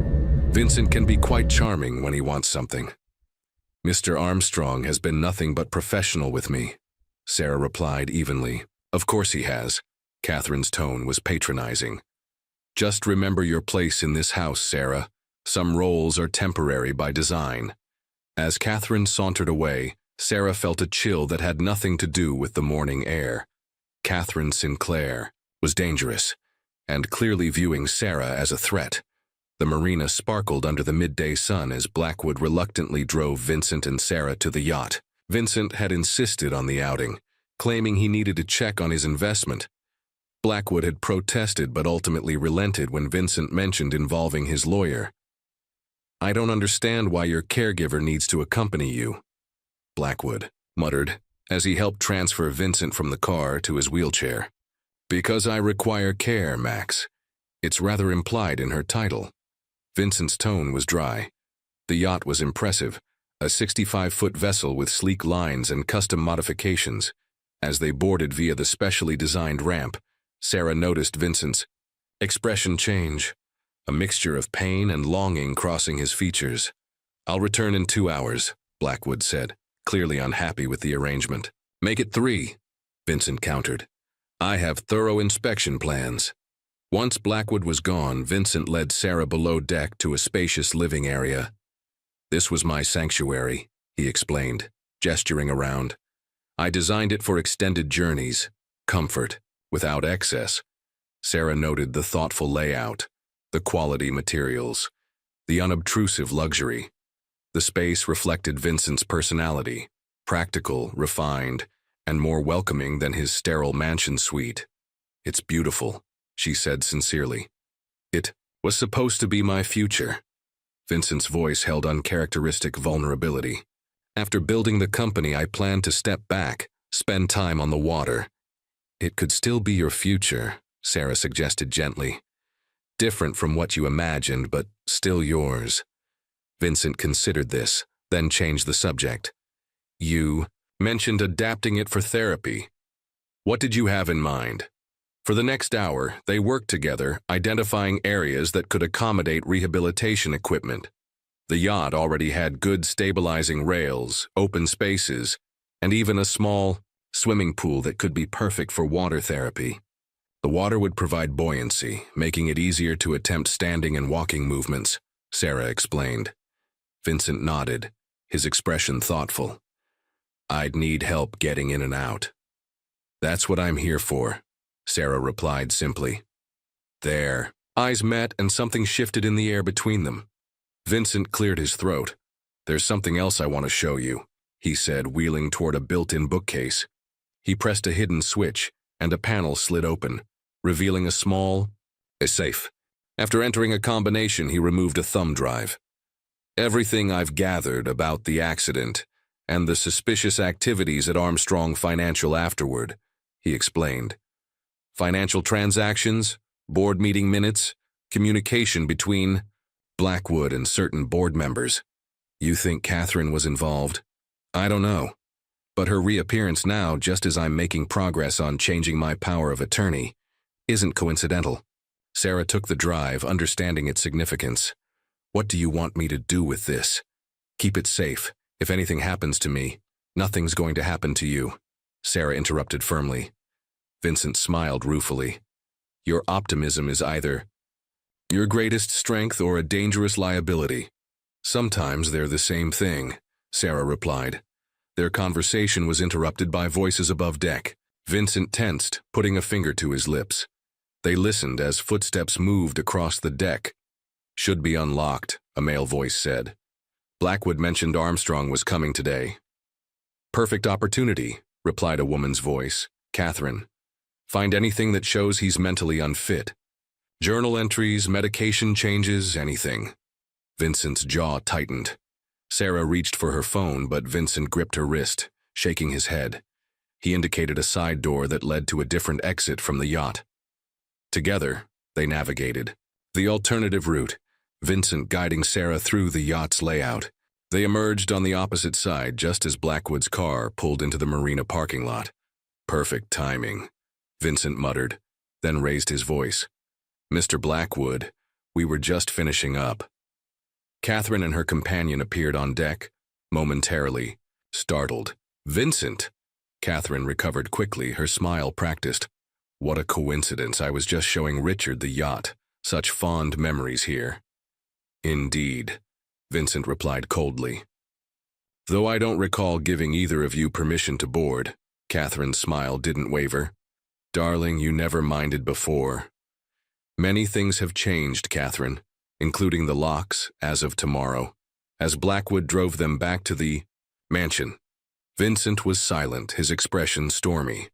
Vincent can be quite charming when he wants something. Mr. Armstrong has been nothing but professional with me, Sarah replied evenly. Of course he has. Catherine's tone was patronizing. Just remember your place in this house, Sarah. Some roles are temporary by design. As Catherine sauntered away, Sarah felt a chill that had nothing to do with the morning air. Catherine Sinclair was dangerous, and clearly viewing Sarah as a threat. The marina sparkled under the midday sun as Blackwood reluctantly drove Vincent and Sarah to the yacht. Vincent had insisted on the outing, claiming he needed to check on his investment. Blackwood had protested but ultimately relented when Vincent mentioned involving his lawyer. I don't understand why your caregiver needs to accompany you, Blackwood muttered as he helped transfer Vincent from the car to his wheelchair. Because I require care, Max. It's rather implied in her title. Vincent's tone was dry. The yacht was impressive, a 65-foot vessel with sleek lines and custom modifications. As they boarded via the specially designed ramp, Sarah noticed Vincent's expression change, a mixture of pain and longing crossing his features. I'll return in 2 hours, Blackwood said, clearly unhappy with the arrangement. Make it 3, Vincent countered. I have thorough inspection plans. Once Blackwood was gone, Vincent led Sarah below deck to a spacious living area. This was my sanctuary, he explained, gesturing around. I designed it for extended journeys, comfort, without excess. Sarah noted the thoughtful layout, the quality materials, the unobtrusive luxury. The space reflected Vincent's personality, practical, refined, and more welcoming than his sterile mansion suite. It's beautiful, she said sincerely. It was supposed to be my future. Vincent's voice held uncharacteristic vulnerability. After building the company, I planned to step back, spend time on the water. It could still be your future, Sarah suggested gently. Different from what you imagined, but still yours. Vincent considered this, then changed the subject. You mentioned adapting it for therapy. What did you have in mind? For the next hour, they worked together, identifying areas that could accommodate rehabilitation equipment. The yacht already had good stabilizing rails, open spaces, and even a small swimming pool that could be perfect for water therapy. The water would provide buoyancy, making it easier to attempt standing and walking movements, Sarah explained. Vincent nodded, his expression thoughtful. I'd need help getting in and out. That's what I'm here for, Sarah replied simply. There. Eyes met and something shifted in the air between them. Vincent cleared his throat. "There's something else I want to show you," he said, wheeling toward a built-in bookcase. He pressed a hidden switch, and a panel slid open, revealing a safe. After entering a combination, he removed a thumb drive. "Everything I've gathered about the accident and the suspicious activities at Armstrong Financial afterward," he explained. "Financial transactions, board meeting minutes, communication between Blackwood and certain board members. You think Catherine was involved? I don't know. But her reappearance now, just as I'm making progress on changing my power of attorney, isn't coincidental." Sarah took the drive, understanding its significance. "What do you want me to do with this?" "Keep it safe. If anything happens to me, nothing's going to happen to you," Sarah interrupted firmly. Vincent smiled ruefully. "Your optimism is either your greatest strength or a dangerous liability." "Sometimes they're the same thing," Sarah replied. Their conversation was interrupted by voices above deck. Vincent tensed, putting a finger to his lips. They listened as footsteps moved across the deck. "Should be unlocked," a male voice said. "Blackwood mentioned Armstrong was coming today." "Perfect opportunity," replied a woman's voice, Catherine. "Find anything that shows he's mentally unfit. Journal entries, medication changes, anything." Vincent's jaw tightened. Sarah reached for her phone, but Vincent gripped her wrist, shaking his head. He indicated a side door that led to a different exit from the yacht. Together, they navigated the alternative route, Vincent guiding Sarah through the yacht's layout. They emerged on the opposite side just as Blackwood's car pulled into the marina parking lot. "Perfect timing," Vincent muttered, then raised his voice. "Mr. Blackwood, we were just finishing up." Catherine and her companion appeared on deck, momentarily, startled. "Vincent!" Catherine recovered quickly, her smile practiced. "What a coincidence, I was just showing Richard the yacht. Such fond memories here." "Indeed," Vincent replied coldly. "Though I don't recall giving either of you permission to board." Catherine's smile didn't waver. "Darling, you never minded before." "Many things have changed, Catherine, including the locks, as of tomorrow." As Blackwood drove them back to the mansion, Vincent was silent, his expression stormy.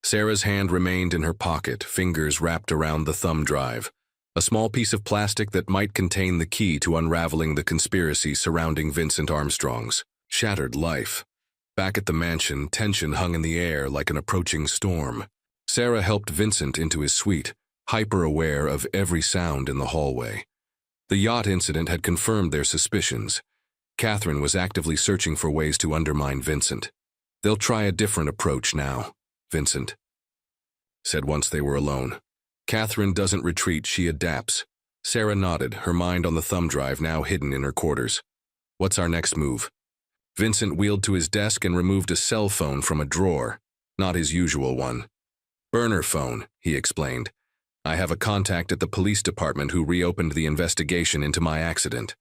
Sarah's hand remained in her pocket, fingers wrapped around the thumb drive, a small piece of plastic that might contain the key to unraveling the conspiracy surrounding Vincent Armstrong's shattered life. Back at the mansion, tension hung in the air like an approaching storm. Sarah helped Vincent into his suite, hyper-aware of every sound in the hallway. The yacht incident had confirmed their suspicions. Catherine was actively searching for ways to undermine Vincent. "They'll try a different approach now," Vincent said once they were alone. "Catherine doesn't retreat, she adapts." Sarah nodded, her mind on the thumb drive now hidden in her quarters. "What's our next move?" Vincent wheeled to his desk and removed a cell phone from a drawer, not his usual one. "Burner phone," he explained. "I have a contact at the police department who reopened the investigation into my accident.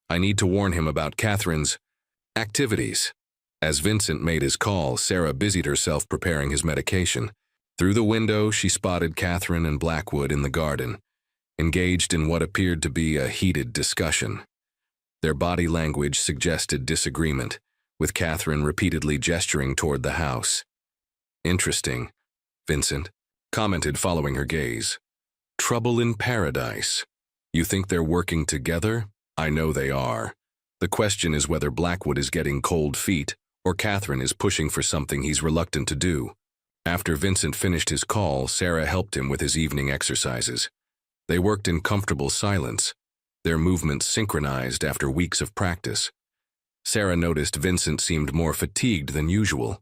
I need to warn him about Catherine's activities." As Vincent made his call, Sarah busied herself preparing his medication. Through the window, she spotted Catherine and Blackwood in the garden, engaged in what appeared to be a heated discussion. Their body language suggested disagreement, with Catherine repeatedly gesturing toward the house. "Interesting," Vincent commented following her gaze. "Trouble in paradise. You think they're working together? I know they are. The question is whether Blackwood is getting cold feet or Catherine is pushing for something he's reluctant to do." After Vincent finished his call, Sarah helped him with his evening exercises. They worked in comfortable silence, their movements synchronized after weeks of practice. Sarah noticed Vincent seemed more fatigued than usual.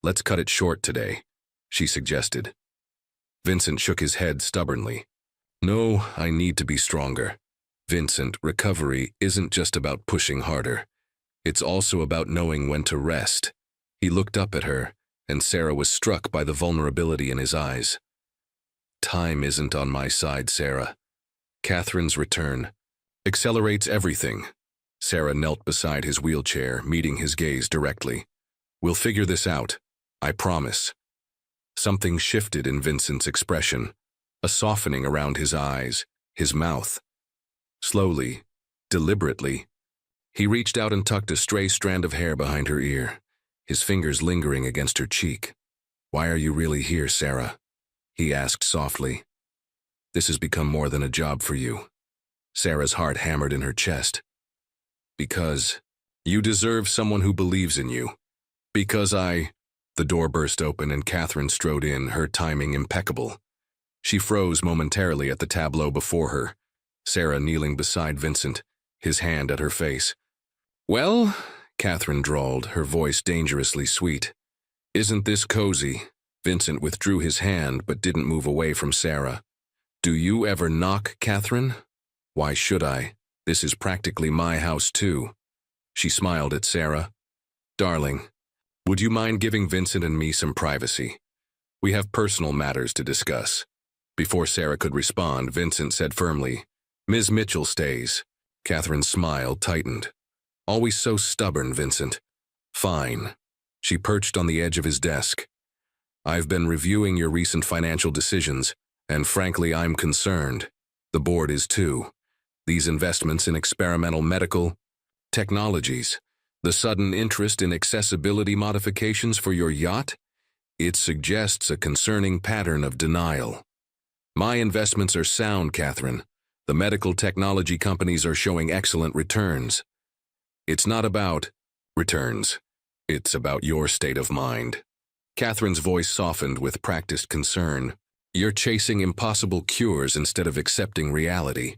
"Let's cut it short today," she suggested. Vincent shook his head stubbornly. "No, I need to be stronger." "Vincent, recovery isn't just about pushing harder. It's also about knowing when to rest." He looked up at her, and Sarah was struck by the vulnerability in his eyes. "Time isn't on my side, Sarah. Catherine's return accelerates everything." Sarah knelt beside his wheelchair, meeting his gaze directly. "We'll figure this out, I promise." Something shifted in Vincent's expression, a softening around his eyes. his mouth. Slowly, deliberately, he reached out and tucked a stray strand of hair behind her ear, his fingers lingering against her cheek. "Why are you really here, Sarah?" he asked softly. "This has become more than a job for you." Sarah's heart hammered in her chest. "Because you deserve someone who believes in you. Because I—" The door burst open and Catherine strode in, her timing impeccable. She froze momentarily at the tableau before her, Sarah kneeling beside Vincent, his hand at her face. "Well," Catherine drawled, her voice dangerously sweet. "Isn't this cozy?" Vincent withdrew his hand but didn't move away from Sarah. "Do you ever knock, Catherine?" "Why should I? This is practically my house too." She smiled at Sarah. "Darling, would you mind giving Vincent and me some privacy? We have personal matters to discuss." Before Sarah could respond, Vincent said firmly, "Ms. Mitchell stays." Catherine's smile tightened. "Always so stubborn, Vincent." "Fine." She perched on the edge of his desk. "I've been reviewing your recent financial decisions, and frankly, I'm concerned. The board is too. These investments in experimental medical technologies, the sudden interest in accessibility modifications for your yacht, it suggests a concerning pattern of denial. My investments are sound, Catherine. The medical technology companies are showing excellent returns. It's not about returns. It's about your state of mind." Catherine's voice softened with practiced concern. "You're chasing impossible cures instead of accepting reality."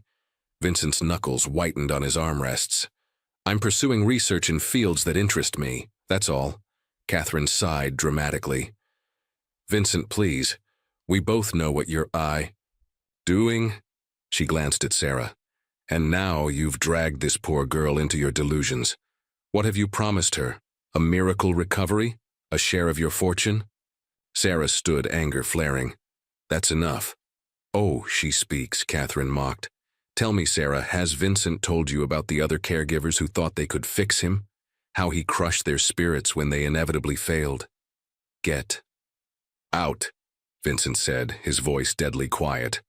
Vincent's knuckles whitened on his armrests. "I'm pursuing research in fields that interest me, that's all." Catherine sighed dramatically. "Vincent, please. We both know what you're doing." She glanced at Sarah. "And now you've dragged this poor girl into your delusions. What have you promised her? A miracle recovery? A share of your fortune?" Sarah stood, anger flaring. "That's enough." "Oh, she speaks," Catherine mocked. "Tell me, Sarah, has Vincent told you about the other caregivers who thought they could fix him? How he crushed their spirits when they inevitably failed?" "Get out," Vincent said, his voice deadly quiet.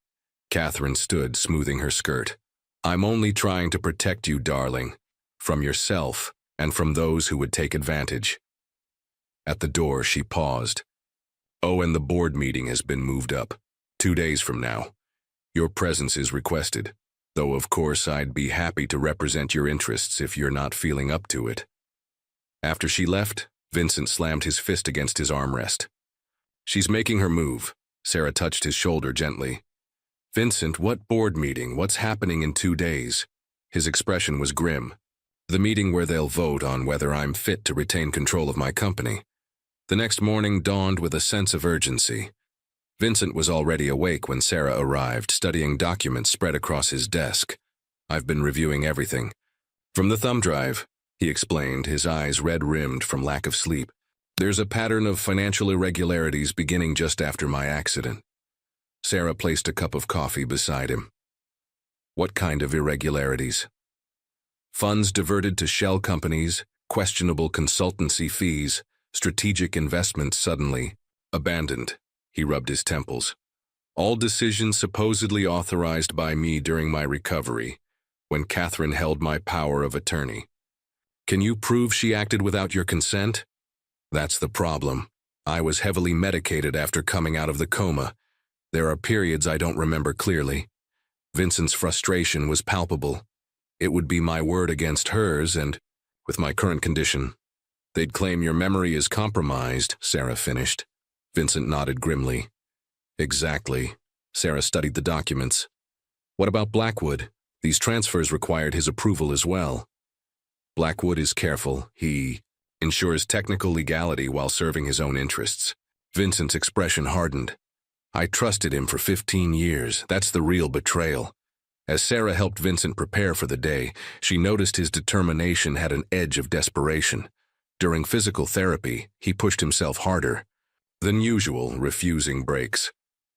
Catherine stood, smoothing her skirt. "I'm only trying to protect you, darling, from yourself and from those who would take advantage." At the door, she paused. "Oh, and the board meeting has been moved up. 2 days from now. Your presence is requested, though of course I'd be happy to represent your interests if you're not feeling up to it." After she left, Vincent slammed his fist against his armrest. "She's making her move." Sarah touched his shoulder gently. "Vincent, what board meeting? What's happening in 2 days?" His expression was grim. "The meeting where they'll vote on whether I'm fit to retain control of my company." The next morning dawned with a sense of urgency. Vincent was already awake when Sarah arrived, studying documents spread across his desk. "I've been reviewing everything. From the thumb drive," he explained, his eyes red-rimmed from lack of sleep. "There's a pattern of financial irregularities beginning just after my accident." Sarah placed a cup of coffee beside him. "What kind of irregularities?" "Funds diverted to shell companies, questionable consultancy fees, strategic investments suddenly abandoned." He rubbed his temples. "All decisions supposedly authorized by me during my recovery, when Catherine held my power of attorney. Can you prove she acted without your consent?" "That's the problem. I was heavily medicated after coming out of the coma. There are periods I don't remember clearly." Vincent's frustration was palpable. "It would be my word against hers, and, with my current condition, they'd claim your memory is compromised," Sarah finished. Vincent nodded grimly. "Exactly." Sarah studied the documents. "What about Blackwood? These transfers required his approval as well." "Blackwood is careful. He ensures technical legality while serving his own interests." Vincent's expression hardened. "I trusted him for 15 years. That's the real betrayal." As Sarah helped Vincent prepare for the day, she noticed his determination had an edge of desperation. During physical therapy, he pushed himself harder than usual, refusing breaks.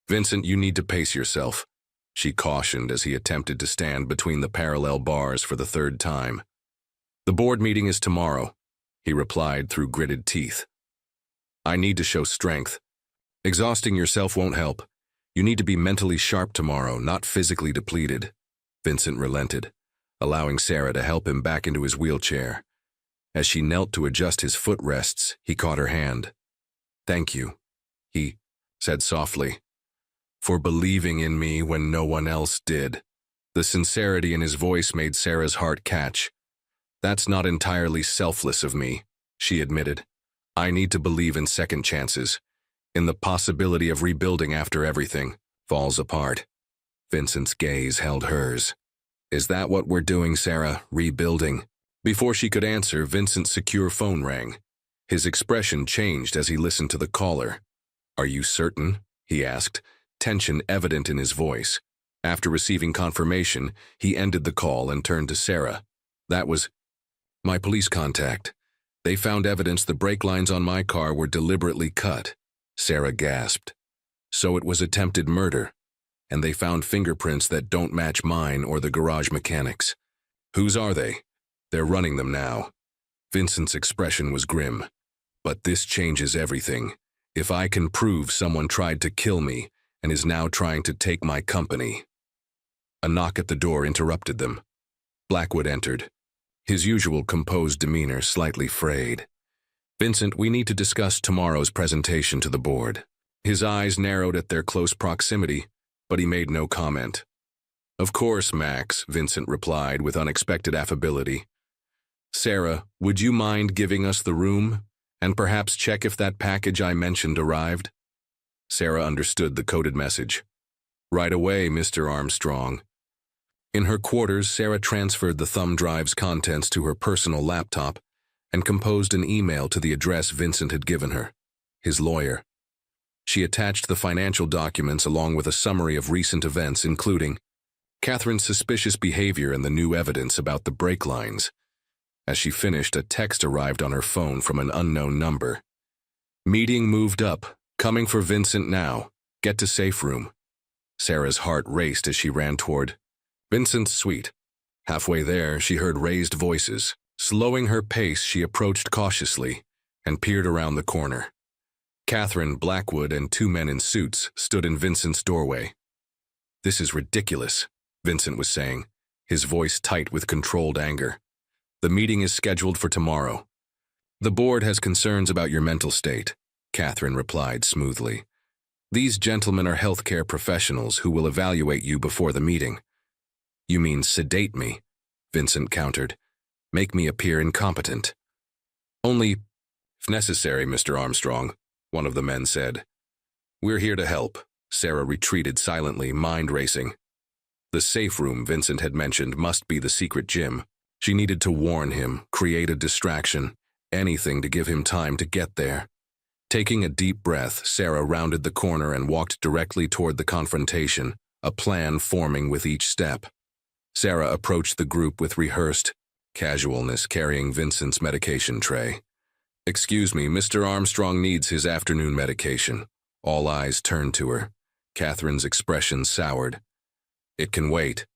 "Vincent, you need to pace yourself," she cautioned as he attempted to stand between the parallel bars for the 3rd time. "The board meeting is tomorrow," he replied through gritted teeth. "I need to show strength. Exhausting yourself won't help. You need to be mentally sharp tomorrow, not physically depleted. Vincent relented, allowing Sarah to help him back into his wheelchair. As she knelt to adjust his footrests, he caught her hand. "Thank you," he said softly, "for believing in me when no one else did." The sincerity in his voice made Sarah's heart catch. "That's not entirely selfless of me," she admitted. "I need to believe in second chances, in the possibility of rebuilding after everything falls apart." Vincent's gaze held hers. "Is that what we're doing, Sarah? Rebuilding?" Before she could answer, Vincent's secure phone rang. His expression changed as he listened to the caller. "Are you certain?" he asked, tension evident in his voice. After receiving confirmation, he ended the call and turned to Sarah. "That was my police contact. They found evidence the brake lines on my car were deliberately cut." Sarah gasped. "So it was attempted murder, and they found fingerprints that don't match mine or the garage mechanic's. Whose are they?" "They're running them now." Vincent's expression was grim. "But this changes everything. If I can prove someone tried to kill me and is now trying to take my company." A knock at the door interrupted them. Blackwood entered, his usual composed demeanor slightly frayed. "Vincent, we need to discuss tomorrow's presentation to the board." His eyes narrowed at their close proximity, but he made no comment. "Of course, Max," Vincent replied with unexpected affability. "Sarah, would you mind giving us the room, and perhaps check if that package I mentioned arrived?" Sarah understood the coded message. "Right away, Mr. Armstrong." In her quarters, Sarah transferred the thumb drive's contents to her personal laptop and composed an email to the address Vincent had given her, his lawyer. She attached the financial documents along with a summary of recent events, including Catherine's suspicious behavior and the new evidence about the brake lines. As she finished, a text arrived on her phone from an unknown number. "Meeting moved up. Coming for Vincent now. Get to safe room." Sarah's heart raced as she ran toward Vincent's suite. Halfway there, she heard raised voices. Slowing her pace, she approached cautiously and peered around the corner. Catherine, Blackwood, and two men in suits stood in Vincent's doorway. "This is ridiculous," Vincent was saying, his voice tight with controlled anger. "The meeting is scheduled for tomorrow." "The board has concerns about your mental state," Catherine replied smoothly. "These gentlemen are healthcare professionals who will evaluate you before the meeting." "You mean sedate me?" Vincent countered. "Make me appear incompetent." "Only if necessary, Mr. Armstrong," one of the men said. "We're here to help." Sarah retreated silently, mind racing. The safe room Vincent had mentioned must be the secret gym. She needed to warn him, create a distraction, anything to give him time to get there. Taking a deep breath, Sarah rounded the corner and walked directly toward the confrontation, a plan forming with each step. Sarah approached the group with rehearsed casualness, carrying Vincent's medication tray. "Excuse me, Mr. Armstrong needs his afternoon medication." All eyes turned to her. Catherine's expression soured. "It can wait."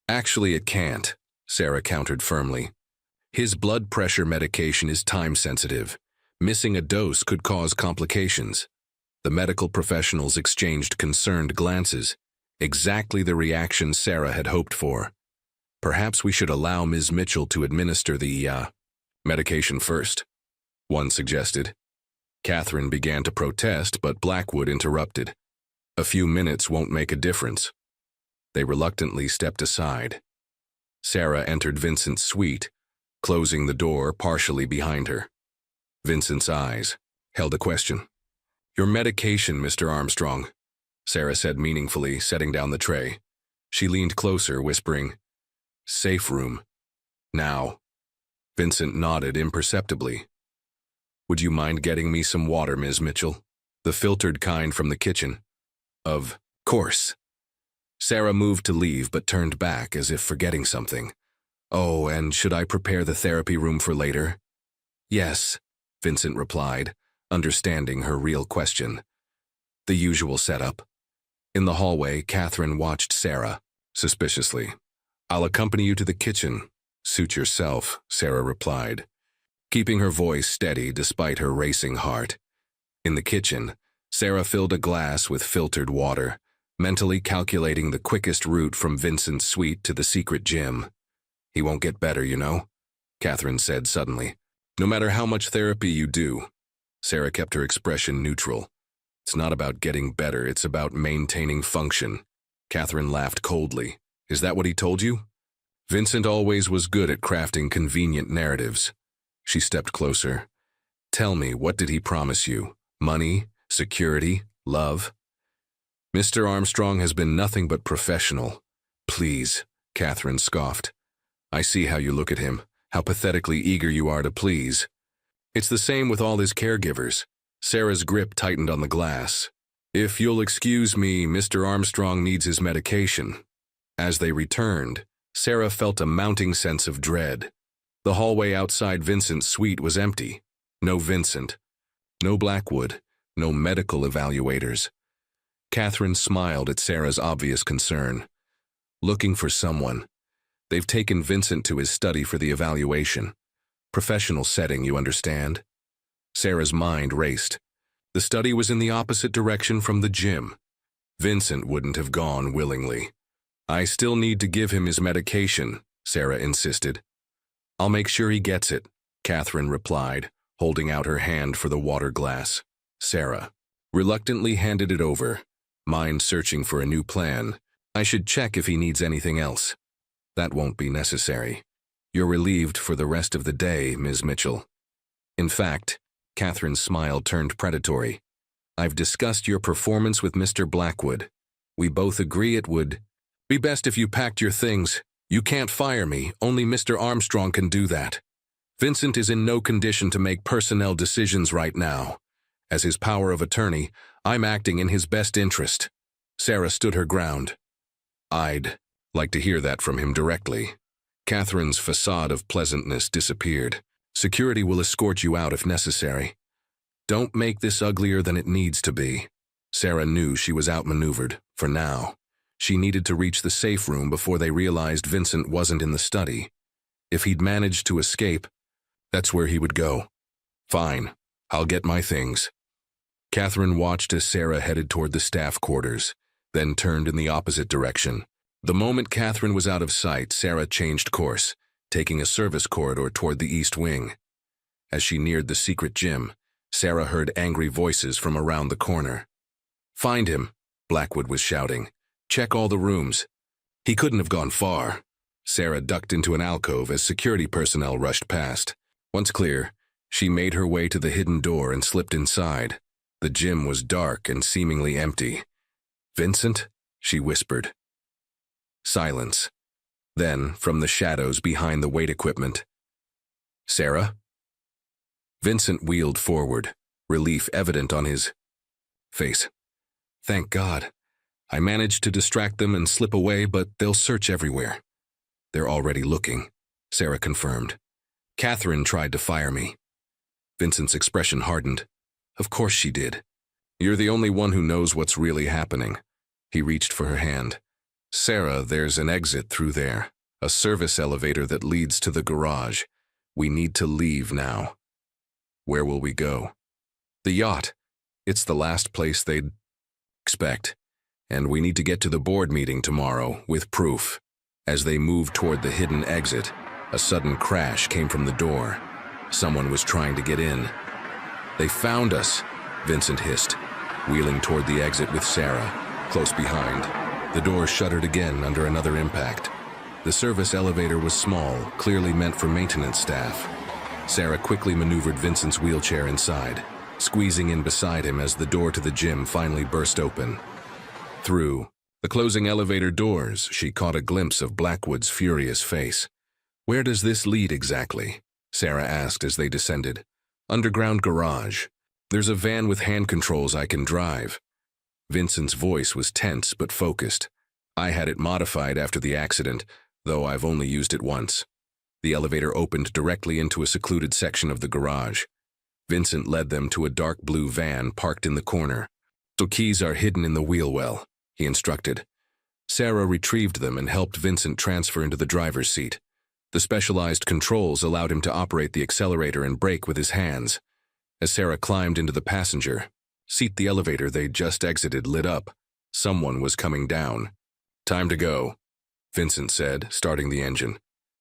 "Actually, it can't," Sarah countered firmly. "His blood pressure medication is time-sensitive. Missing a dose could cause complications." The medical professionals exchanged concerned glances, exactly the reaction Sarah had hoped for. "Perhaps we should allow Ms. Mitchell to administer the, medication first," one suggested. Catherine began to protest, but Blackwood interrupted. "A few minutes won't make a difference." They reluctantly stepped aside. Sarah entered Vincent's suite, closing the door partially behind her. Vincent's eyes held a question. "Your medication, Mr. Armstrong," Sarah said meaningfully, setting down the tray. She leaned closer, whispering, "Safe room. Now." Vincent nodded imperceptibly. "Would you mind getting me some water, Ms. Mitchell? The filtered kind from the kitchen." "Of course." Sarah moved to leave but turned back as if forgetting something. "Oh, and should I prepare the therapy room for later?" "Yes," Vincent replied, understanding her real question. The usual setup. In the hallway, Catherine watched Sarah, suspiciously. "I'll accompany you to the kitchen. Suit yourself," Sarah replied, keeping her voice steady despite her racing heart. In the kitchen, Sarah filled a glass with filtered water, mentally calculating the quickest route from Vincent's suite to the secret gym. "He won't get better, you know," Catherine said suddenly. "No matter how much therapy you do." Sarah kept her expression neutral. "It's not about getting better, it's about maintaining function." Catherine laughed coldly. "Is that what he told you?" "Vincent always was good at crafting convenient narratives." She stepped closer. "Tell me, what did he promise you? Money? Security? Love?" "Mr. Armstrong has been nothing but professional." "Please," Catherine scoffed. "I see how you look at him, how pathetically eager you are to please." "It's the same with all his caregivers." Sarah's grip tightened on the glass. "If you'll excuse me, Mr. Armstrong needs his medication." As they returned, Sarah felt a mounting sense of dread. The hallway outside Vincent's suite was empty. No Vincent. No Blackwood. No medical evaluators. Catherine smiled at Sarah's obvious concern. "Looking for someone. They've taken Vincent to his study for the evaluation. Professional setting, you understand?" Sarah's mind raced. The study was in the opposite direction from the gym. Vincent wouldn't have gone willingly. "I still need to give him his medication," Sarah insisted. "I'll make sure he gets it," Catherine replied, holding out her hand for the water glass. Sarah reluctantly handed it over, mind searching for a new plan. "I should check if he needs anything else." "That won't be necessary. You're relieved for the rest of the day, Ms. Mitchell." "In fact," Catherine's smile turned predatory, "I've discussed your performance with Mr. Blackwood. We both agree it would be best if you packed your things. You can't fire me, only Mr. Armstrong can do that. Vincent is in no condition to make personnel decisions right now. As his power of attorney, I'm acting in his best interest." Sarah stood her ground. "I'd like to hear that from him directly." Catherine's facade of pleasantness disappeared. "Security will escort you out if necessary." "Don't make this uglier than it needs to be." Sarah knew she was outmaneuvered, for now. She needed to reach the safe room before they realized Vincent wasn't in the study. If he'd managed to escape, that's where he would go. "Fine, I'll get my things." Catherine watched as Sarah headed toward the staff quarters, then turned in the opposite direction. The moment Catherine was out of sight, Sarah changed course, taking a service corridor toward the east wing. As she neared the secret gym, Sarah heard angry voices from around the corner. "Find him," Blackwood was shouting. "Check all the rooms." "He couldn't have gone far." Sarah ducked into an alcove as security personnel rushed past. Once clear, she made her way to the hidden door and slipped inside. The gym was dark and seemingly empty. "Vincent?" she whispered. Silence. Then, from the shadows behind the weight equipment, "Sarah?" Vincent wheeled forward, relief evident on his face. "Thank God. I managed to distract them and slip away, but they'll search everywhere." "They're already looking," Sarah confirmed. "Catherine tried to fire me." Vincent's expression hardened. "Of course she did. You're the only one who knows what's really happening." He reached for her hand. "Sarah, there's an exit through there, a service elevator that leads to the garage. We need to leave now." "Where will we go?" "The yacht. It's the last place they'd expect. And we need to get to the board meeting tomorrow with proof." As they moved toward the hidden exit, a sudden crash came from the door. Someone was trying to get in. "They found us," Vincent hissed, wheeling toward the exit with Sarah, close behind. The door shuddered again under another impact. The service elevator was small, clearly meant for maintenance staff. Sarah quickly maneuvered Vincent's wheelchair inside, squeezing in beside him as the door to the gym finally burst open. Through the closing elevator doors, she caught a glimpse of Blackwood's furious face. "Where does this lead exactly?" Sarah asked as they descended. "Underground garage. There's a van with hand controls I can drive." Vincent's voice was tense but focused. "I had it modified after the accident, though I've only used it once." The elevator opened directly into a secluded section of the garage. Vincent led them to a dark blue van parked in the corner. "So keys are hidden in the wheel well," he instructed. Sarah retrieved them and helped Vincent transfer into the driver's seat. The specialized controls allowed him to operate the accelerator and brake with his hands. As Sarah climbed into the passenger seat, the elevator they'd just exited lit up. Someone was coming down. "Time to go," Vincent said, starting the engine.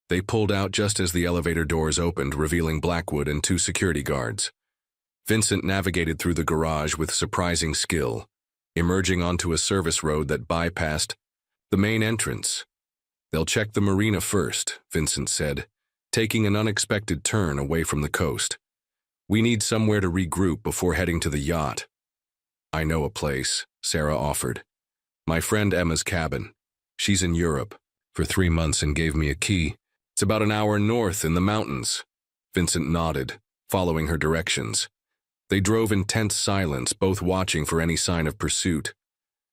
They pulled out just as the elevator doors opened, revealing Blackwood and 2 security guards. Vincent navigated through the garage with surprising skill, emerging onto a service road that bypassed the main entrance. "They'll check the marina first," Vincent said, taking an unexpected turn away from the coast. "We need somewhere to regroup before heading to the yacht." "I know a place," Sarah offered. "My friend Emma's cabin. She's in Europe for 3 months and gave me a key. It's about an hour north in the mountains." Vincent nodded, following her directions. They drove in tense silence, both watching for any sign of pursuit.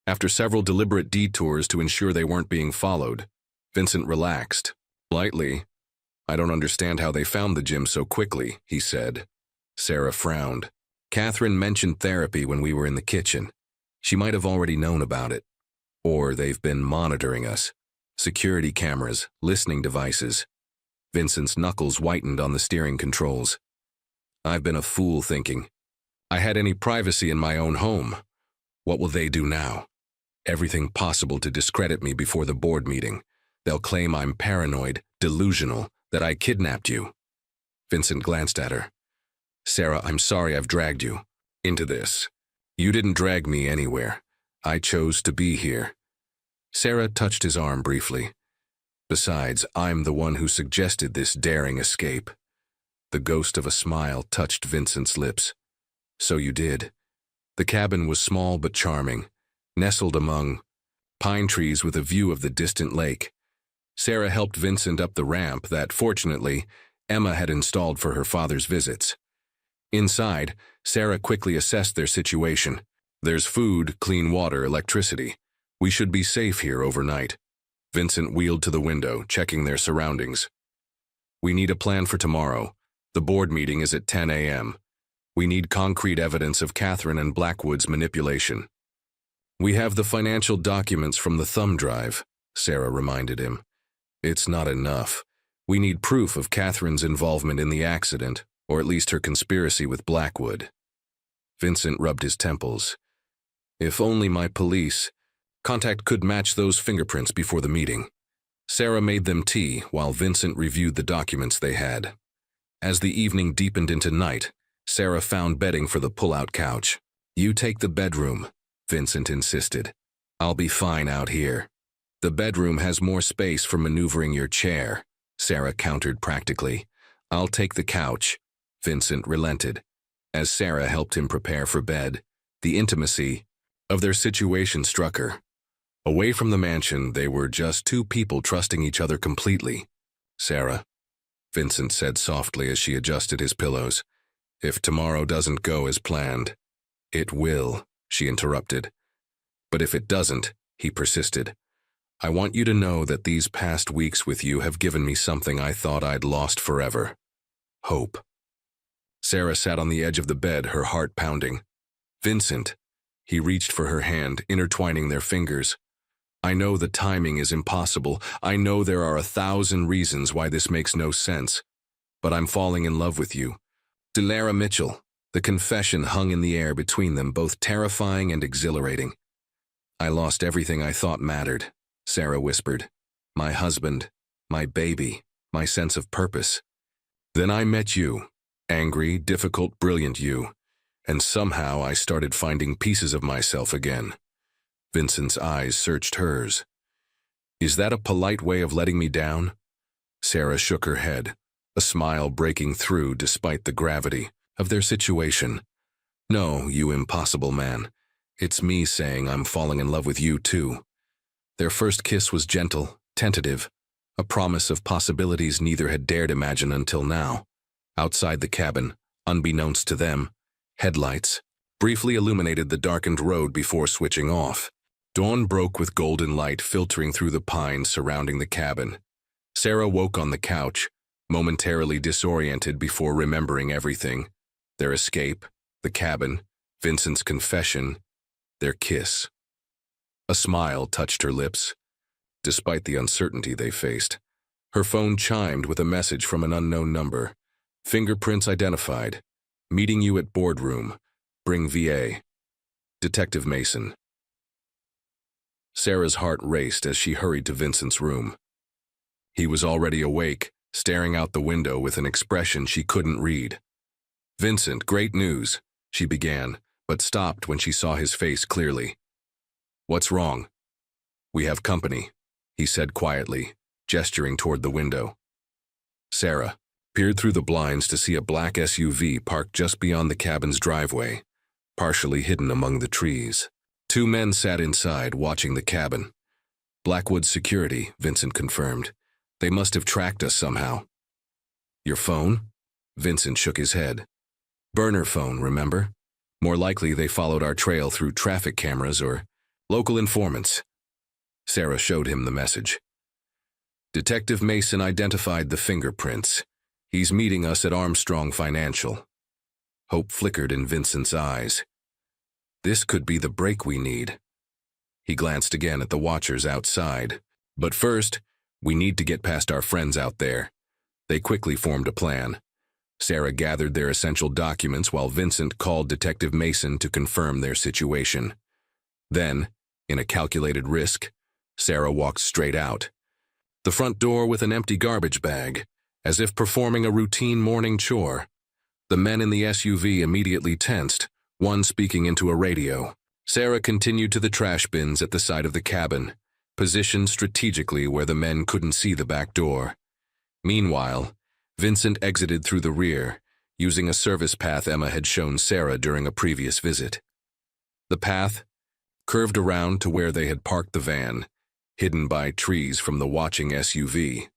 After several deliberate detours to ensure they weren't being followed, Vincent relaxed. "Lightly, I don't understand how they found the gym so quickly," he said. Sarah frowned. "Catherine mentioned therapy when we were in the kitchen. She might have already known about it. Or they've been monitoring us. Security cameras, listening devices." Vincent's knuckles whitened on the steering controls. "I've been a fool thinking I had any privacy in my own home. What will they do now? Everything possible to discredit me before the board meeting. They'll claim I'm paranoid, delusional, that I kidnapped you." Vincent glanced at her. "Sarah, I'm sorry I've dragged you into this. You didn't drag me anywhere. I chose to be here." Sarah touched his arm briefly. "Besides, I'm the one who suggested this daring escape." The ghost of a smile touched Vincent's lips. "So you did." The cabin was small but charming, nestled among pine trees with a view of the distant lake. Sarah helped Vincent up the ramp that, fortunately, Emma had installed for her father's visits. Inside, Sarah quickly assessed their situation. "There's food, clean water, electricity. We should be safe here overnight." Vincent wheeled to the window, checking their surroundings. "We need a plan for tomorrow. The board meeting is at 10 a.m. We need concrete evidence of Catherine and Blackwood's manipulation." "We have the financial documents from the thumb drive," Sarah reminded him. "It's not enough. We need proof of Catherine's involvement in the accident, or at least her conspiracy with Blackwood." Vincent rubbed his temples. "If only my police contact could match those fingerprints before the meeting." Sarah made them tea while Vincent reviewed the documents they had. As the evening deepened into night, Sarah found bedding for the pull-out couch. "You take the bedroom," Vincent insisted. "I'll be fine out here." "The bedroom has more space for maneuvering your chair," Sarah countered practically. "I'll take the couch." Vincent relented. As Sarah helped him prepare for bed, the intimacy of their situation struck her. Away from the mansion, they were just 2 people trusting each other completely. "Sarah," Vincent said softly as she adjusted his pillows, "if tomorrow doesn't go as planned—" "It will," she interrupted. "But if it doesn't," he persisted, "I want you to know that these past weeks with you have given me something I thought I'd lost forever. Hope." Sarah sat on the edge of the bed, her heart pounding. "Vincent," he reached for her hand, intertwining their fingers. "I know the timing is impossible. I know there are 1,000 reasons why this makes no sense. But I'm falling in love with you. Delara Mitchell." The confession hung in the air between them, both terrifying and exhilarating. "I lost everything I thought mattered," Sarah whispered. "My husband, my baby, my sense of purpose. Then I met you, angry, difficult, brilliant you, and somehow I started finding pieces of myself again." Vincent's eyes searched hers. "Is that a polite way of letting me down?" Sarah shook her head, a smile breaking through despite the gravity of their situation. "No, you impossible man. It's me saying I'm falling in love with you too." Their first kiss was gentle, tentative, a promise of possibilities neither had dared imagine until now. Outside the cabin, unbeknownst to them, headlights briefly illuminated the darkened road before switching off. Dawn broke with golden light filtering through the pines surrounding the cabin. Sarah woke on the couch, momentarily disoriented before remembering everything. Their escape, the cabin, Vincent's confession, their kiss. A smile touched her lips. Despite the uncertainty they faced, her phone chimed with a message from an unknown number. "Fingerprints identified. Meeting you at boardroom. Bring VA. Detective Mason." Sarah's heart raced as she hurried to Vincent's room. He was already awake, staring out the window with an expression she couldn't read. "Vincent, great news," she began, but stopped when she saw his face clearly. "What's wrong?" "We have company," he said quietly, gesturing toward the window. Sarah peered through the blinds to see a black SUV parked just beyond the cabin's driveway, partially hidden among the trees. Two men sat inside, watching the cabin. "Blackwood's security," Vincent confirmed. "They must have tracked us somehow." "Your phone?" Vincent shook his head. "Burner phone, remember? More likely they followed our trail through traffic cameras or local informants." Sarah showed him the message. "Detective Mason identified the fingerprints. He's meeting us at Armstrong Financial." Hope flickered in Vincent's eyes. This could be the break we need. He glanced again at the watchers outside. "But first, we need to get past our friends out there." They quickly formed a plan. Sarah gathered their essential documents while Vincent called Detective Mason to confirm their situation. Then, in a calculated risk, Sarah walked straight out. The front door with an empty garbage bag, as if performing a routine morning chore. The men in the SUV immediately tensed, one speaking into a radio. Sarah continued to the trash bins at the side of the cabin, positioned strategically where the men couldn't see the back door. Meanwhile, Vincent exited through the rear, using a service path Emma had shown Sarah during a previous visit. The path curved around to where they had parked the van, hidden by trees from the watching SUV.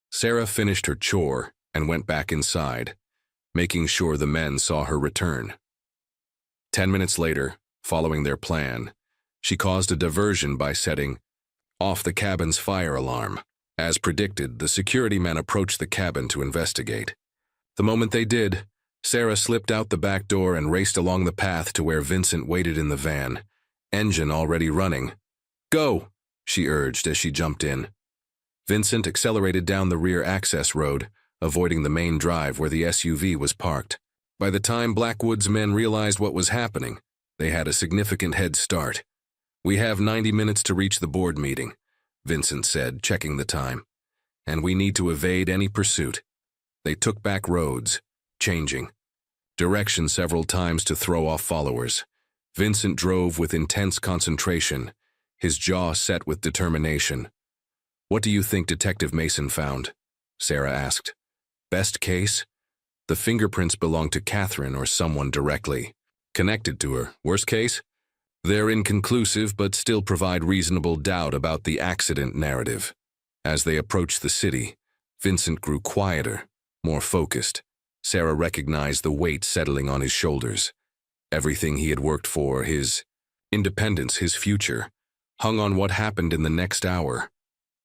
Sarah finished her chore and went back inside, making sure the men saw her return. 10 minutes later, following their plan, she caused a diversion by setting off the cabin's fire alarm. As predicted, the security men approached the cabin to investigate. The moment they did, Sarah slipped out the back door and raced along the path to where Vincent waited in the van, engine already running. "Go!" she urged as she jumped in. Vincent accelerated down the rear access road, avoiding the main drive where the SUV was parked. By the time Blackwood's men realized what was happening, they had a significant head start. "We have 90 minutes to reach the board meeting," Vincent said, checking the time. "And we need to evade any pursuit." They took back roads, changing direction several times to throw off followers. Vincent drove with intense concentration, his jaw set with determination. "What do you think Detective Mason found?" Sarah asked. "Best case? The fingerprints belong to Catherine or someone directly connected to her. Worst case? They're inconclusive but still provide reasonable doubt about the accident narrative." As they approached the city, Vincent grew quieter, more focused. Sarah recognized the weight settling on his shoulders. Everything he had worked for, his independence, his future, hung on what happened in the next hour.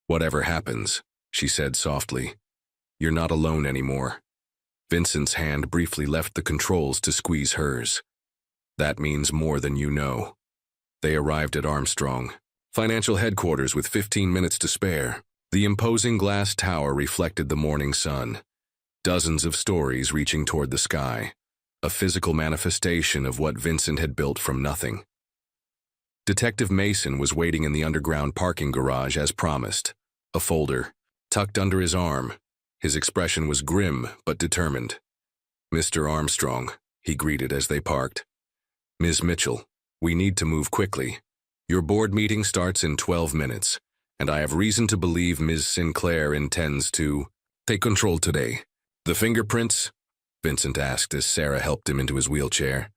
"Whatever happens," she said softly, "you're not alone anymore." Vincent's hand briefly left the controls to squeeze hers. "That means more than you know." They arrived at Armstrong Financial headquarters with 15 minutes to spare. The imposing glass tower reflected the morning sun, dozens of stories reaching toward the sky, a physical manifestation of what Vincent had built from nothing. Detective Mason was waiting in the underground parking garage as promised, a folder tucked under his arm. His expression was grim but determined. "Mr. Armstrong," he greeted as they parked. "Ms. Mitchell, we need to move quickly. Your board meeting starts in 12 minutes, and I have reason to believe Ms. Sinclair intends to take control today." "The fingerprints?" Vincent asked as Sarah helped him into his wheelchair.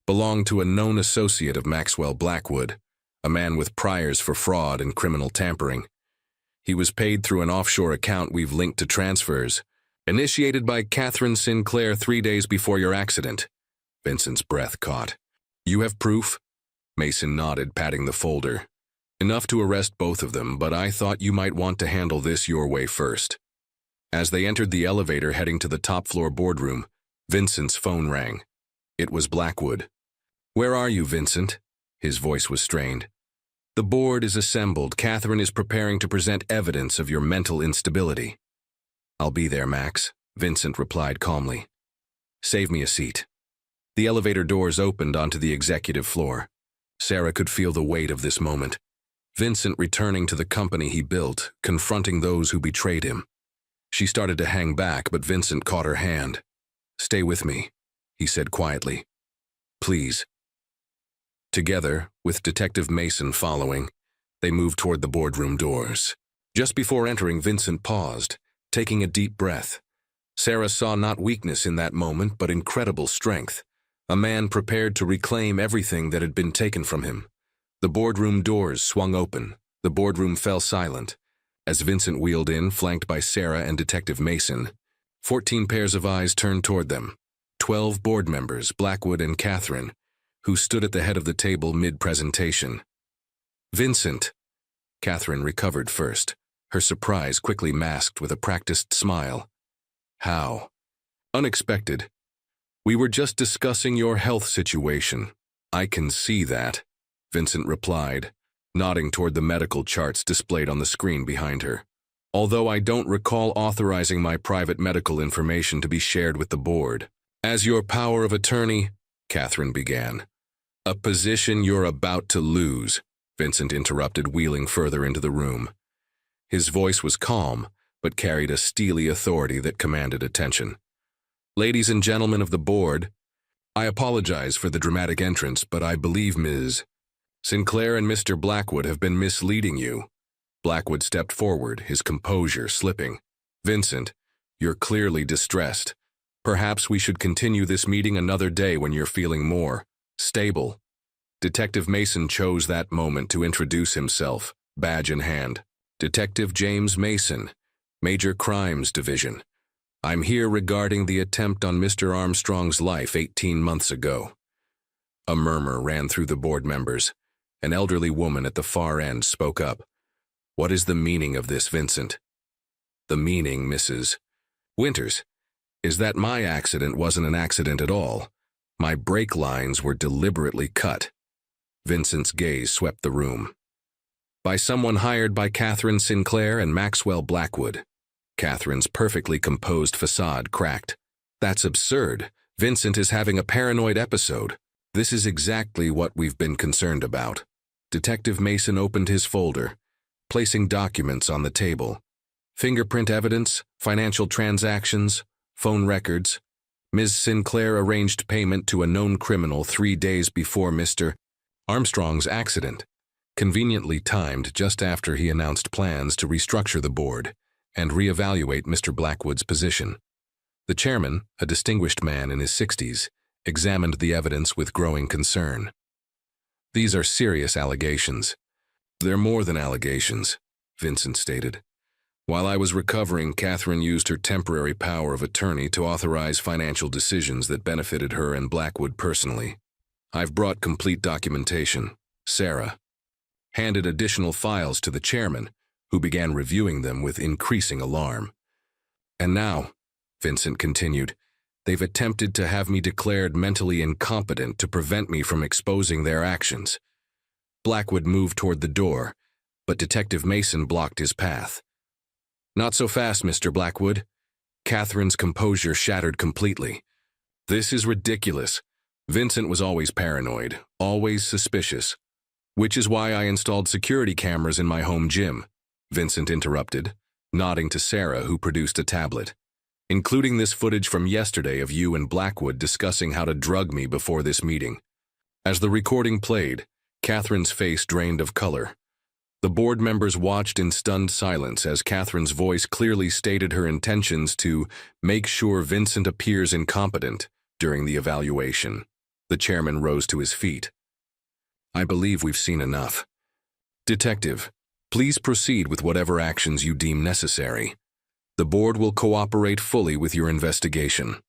"Belonged to a known associate of Maxwell Blackwood, a man with priors for fraud and criminal tampering. He was paid through an offshore account we've linked to transfers, initiated by Catherine Sinclair 3 days before your accident." Vincent's breath caught. "You have proof?" Mason nodded, patting the folder. "Enough to arrest both of them, but I thought you might want to handle this your way first." As they entered the elevator heading to the top-floor boardroom, Vincent's phone rang. It was Blackwood. "Where are you, Vincent?" His voice was strained. "The board is assembled. Catherine is preparing to present evidence of your mental instability." "I'll be there, Max," Vincent replied calmly. "Save me a seat." The elevator doors opened onto the executive floor. Sarah could feel the weight of this moment. Vincent returning to the company he built, confronting those who betrayed him. She started to hang back, but Vincent caught her hand. "Stay with me," he said quietly. "Please." Together, with Detective Mason following, they moved toward the boardroom doors. Just before entering, Vincent paused, taking a deep breath. Sarah saw not weakness in that moment, but incredible strength. A man prepared to reclaim everything that had been taken from him. The boardroom doors swung open. The boardroom fell silent. As Vincent wheeled in, flanked by Sarah and Detective Mason, 14 pairs of eyes turned toward them. 12 board members, Blackwood and Catherine, who stood at the head of the table mid-presentation. "Vincent." Catherine recovered first, her surprise quickly masked with a practiced smile. "How?" "Unexpected. We were just discussing your health situation." "I can see that," Vincent replied, nodding toward the medical charts displayed on the screen behind her. "Although I don't recall authorizing my private medical information to be shared with the board." "As your power of attorney," Catherine began. "A position you're about to lose," Vincent interrupted, wheeling further into the room. His voice was calm, but carried a steely authority that commanded attention. "Ladies and gentlemen of the board, I apologize for the dramatic entrance, but I believe Ms. Sinclair and Mr. Blackwood have been misleading you." Blackwood stepped forward, his composure slipping. "Vincent, you're clearly distressed. Perhaps we should continue this meeting another day when you're feeling more stable." Detective Mason chose that moment to introduce himself, badge in hand. "Detective James Mason, Major Crimes Division. I'm here regarding the attempt on Mr. Armstrong's life 18 months ago." A murmur ran through the board members. An elderly woman at the far end spoke up. "What is the meaning of this, Vincent?" "The meaning, Mrs. Winters, is that my accident wasn't an accident at all. My brake lines were deliberately cut." Vincent's gaze swept the room. "By someone hired by Catherine Sinclair and Maxwell Blackwood." Catherine's perfectly composed facade cracked. "That's absurd. Vincent is having a paranoid episode. This is exactly what we've been concerned about." Detective Mason opened his folder, placing documents on the table. Fingerprint evidence, financial transactions, phone records. Ms. Sinclair arranged payment to a known criminal 3 days before Mr. Armstrong's accident, conveniently timed just after he announced plans to restructure the board and reevaluate Mr. Blackwood's position. The chairman, a distinguished man in his 60s, examined the evidence with growing concern. "These are serious allegations." "They're more than allegations," Vincent stated. "While I was recovering, Catherine used her temporary power of attorney to authorize financial decisions that benefited her and Blackwood personally. I've brought complete documentation." Sarah handed additional files to the chairman, who began reviewing them with increasing alarm. "And now," Vincent continued, "they've attempted to have me declared mentally incompetent to prevent me from exposing their actions." Blackwood moved toward the door, but Detective Mason blocked his path. "Not so fast, Mr. Blackwood." Catherine's composure shattered completely. "This is ridiculous. Vincent was always paranoid, always suspicious. Which is why I installed security cameras in my home gym," Vincent interrupted, nodding to Sarah, who produced a tablet. "Including this footage from yesterday of you and Blackwood discussing how to drug me before this meeting." As the recording played, Catherine's face drained of color. The board members watched in stunned silence as Catherine's voice clearly stated her intentions to make sure Vincent appears incompetent during the evaluation. The chairman rose to his feet. "I believe we've seen enough. Detective, please proceed with whatever actions you deem necessary. The board will cooperate fully with your investigation."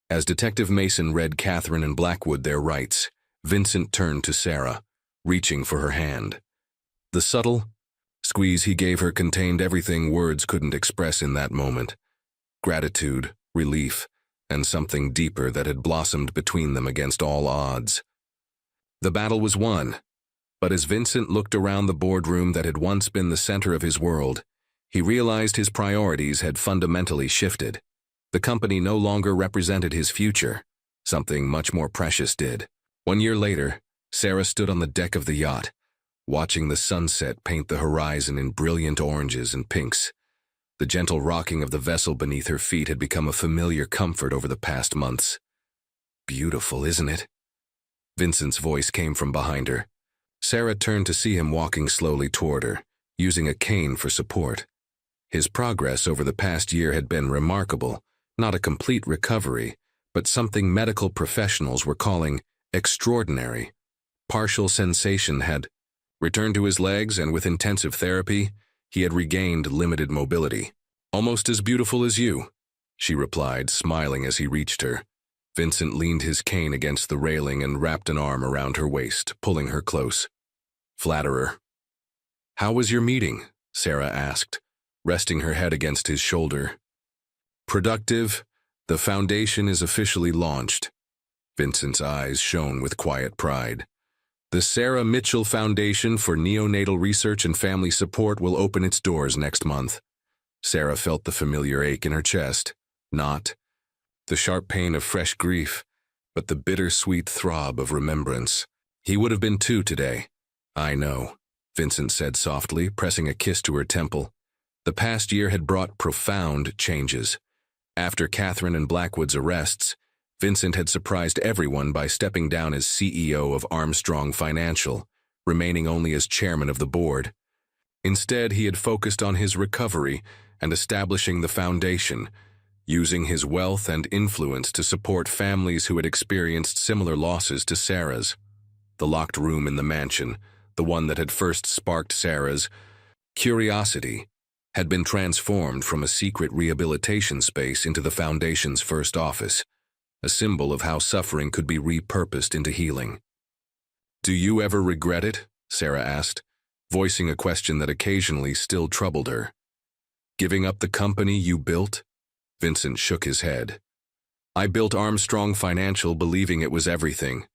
As Detective Mason read Catherine and Blackwood their rights, Vincent turned to Sarah, reaching for her hand. The subtle squeeze he gave her contained everything words couldn't express in that moment: gratitude, relief, and something deeper that had blossomed between them against all odds. The battle was won, but as Vincent looked around the boardroom that had once been the center of his world, he realized his priorities had fundamentally shifted. The company no longer represented his future. Something much more precious did. 1 year later, Sarah stood on the deck of the yacht, watching the sunset paint the horizon in brilliant oranges and pinks. The gentle rocking of the vessel beneath her feet had become a familiar comfort over the past months. "Beautiful, isn't it?" Vincent's voice came from behind her. Sarah turned to see him walking slowly toward her, using a cane for support. His progress over the past year had been remarkable, not a complete recovery, but something medical professionals were calling extraordinary. Partial sensation had returned to his legs, and with intensive therapy, he had regained limited mobility. "Almost as beautiful as you," she replied, smiling as he reached her. Vincent leaned his cane against the railing and wrapped an arm around her waist, pulling her close. "Flatterer." "How was your meeting?" Sarah asked, resting her head against his shoulder. "Productive. The foundation is officially launched." Vincent's eyes shone with quiet pride. "The Sarah Mitchell Foundation for Neonatal Research and Family Support will open its doors next month." Sarah felt the familiar ache in her chest. Not the sharp pain of fresh grief, but the bittersweet throb of remembrance. "He would have been 2 today." "I know," Vincent said softly, pressing a kiss to her temple. The past year had brought profound changes. After Catherine and Blackwood's arrests, Vincent had surprised everyone by stepping down as CEO of Armstrong Financial, remaining only as chairman of the board. Instead, he had focused on his recovery and establishing the foundation, using his wealth and influence to support families who had experienced similar losses to Sarah's. The locked room in the mansion, the one that had first sparked Sarah's curiosity, had been transformed from a secret rehabilitation space into the foundation's first office, a symbol of how suffering could be repurposed into healing. "Do you ever regret it?" Sarah asked, voicing a question that occasionally still troubled her. "Giving up the company you built?" Vincent shook his head. "I built Armstrong Financial believing it was everything.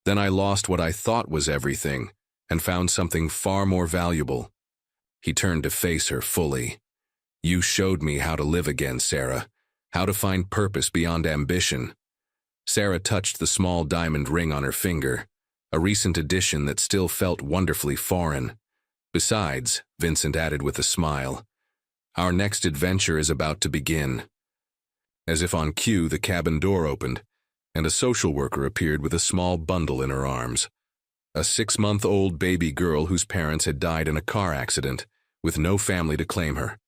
Then I lost what I thought was everything and found something far more valuable." He turned to face her fully. "You showed me how to live again, Sarah, how to find purpose beyond ambition." Sarah touched the small diamond ring on her finger, a recent addition that still felt wonderfully foreign. "Besides," Vincent added with a smile, "our next adventure is about to begin." As if on cue, the cabin door opened, and a social worker appeared with a small bundle in her arms. A 6-month-old baby girl whose parents had died in a car accident, with no family to claim her.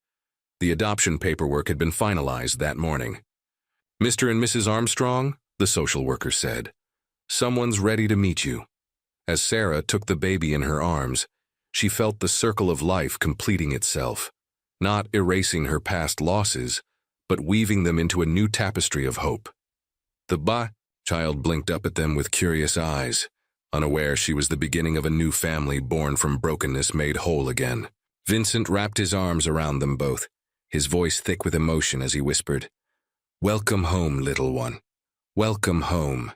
The adoption paperwork had been finalized that morning. "Mr. and Mrs. Armstrong," the social worker said, "someone's ready to meet you." As Sarah took the baby in her arms, she felt the circle of life completing itself, not erasing her past losses, but weaving them into a new tapestry of hope. The child blinked up at them with curious eyes, unaware she was the beginning of a new family born from brokenness made whole again. Vincent wrapped his arms around them both, his voice thick with emotion as he whispered, "Welcome home, little one. Welcome home."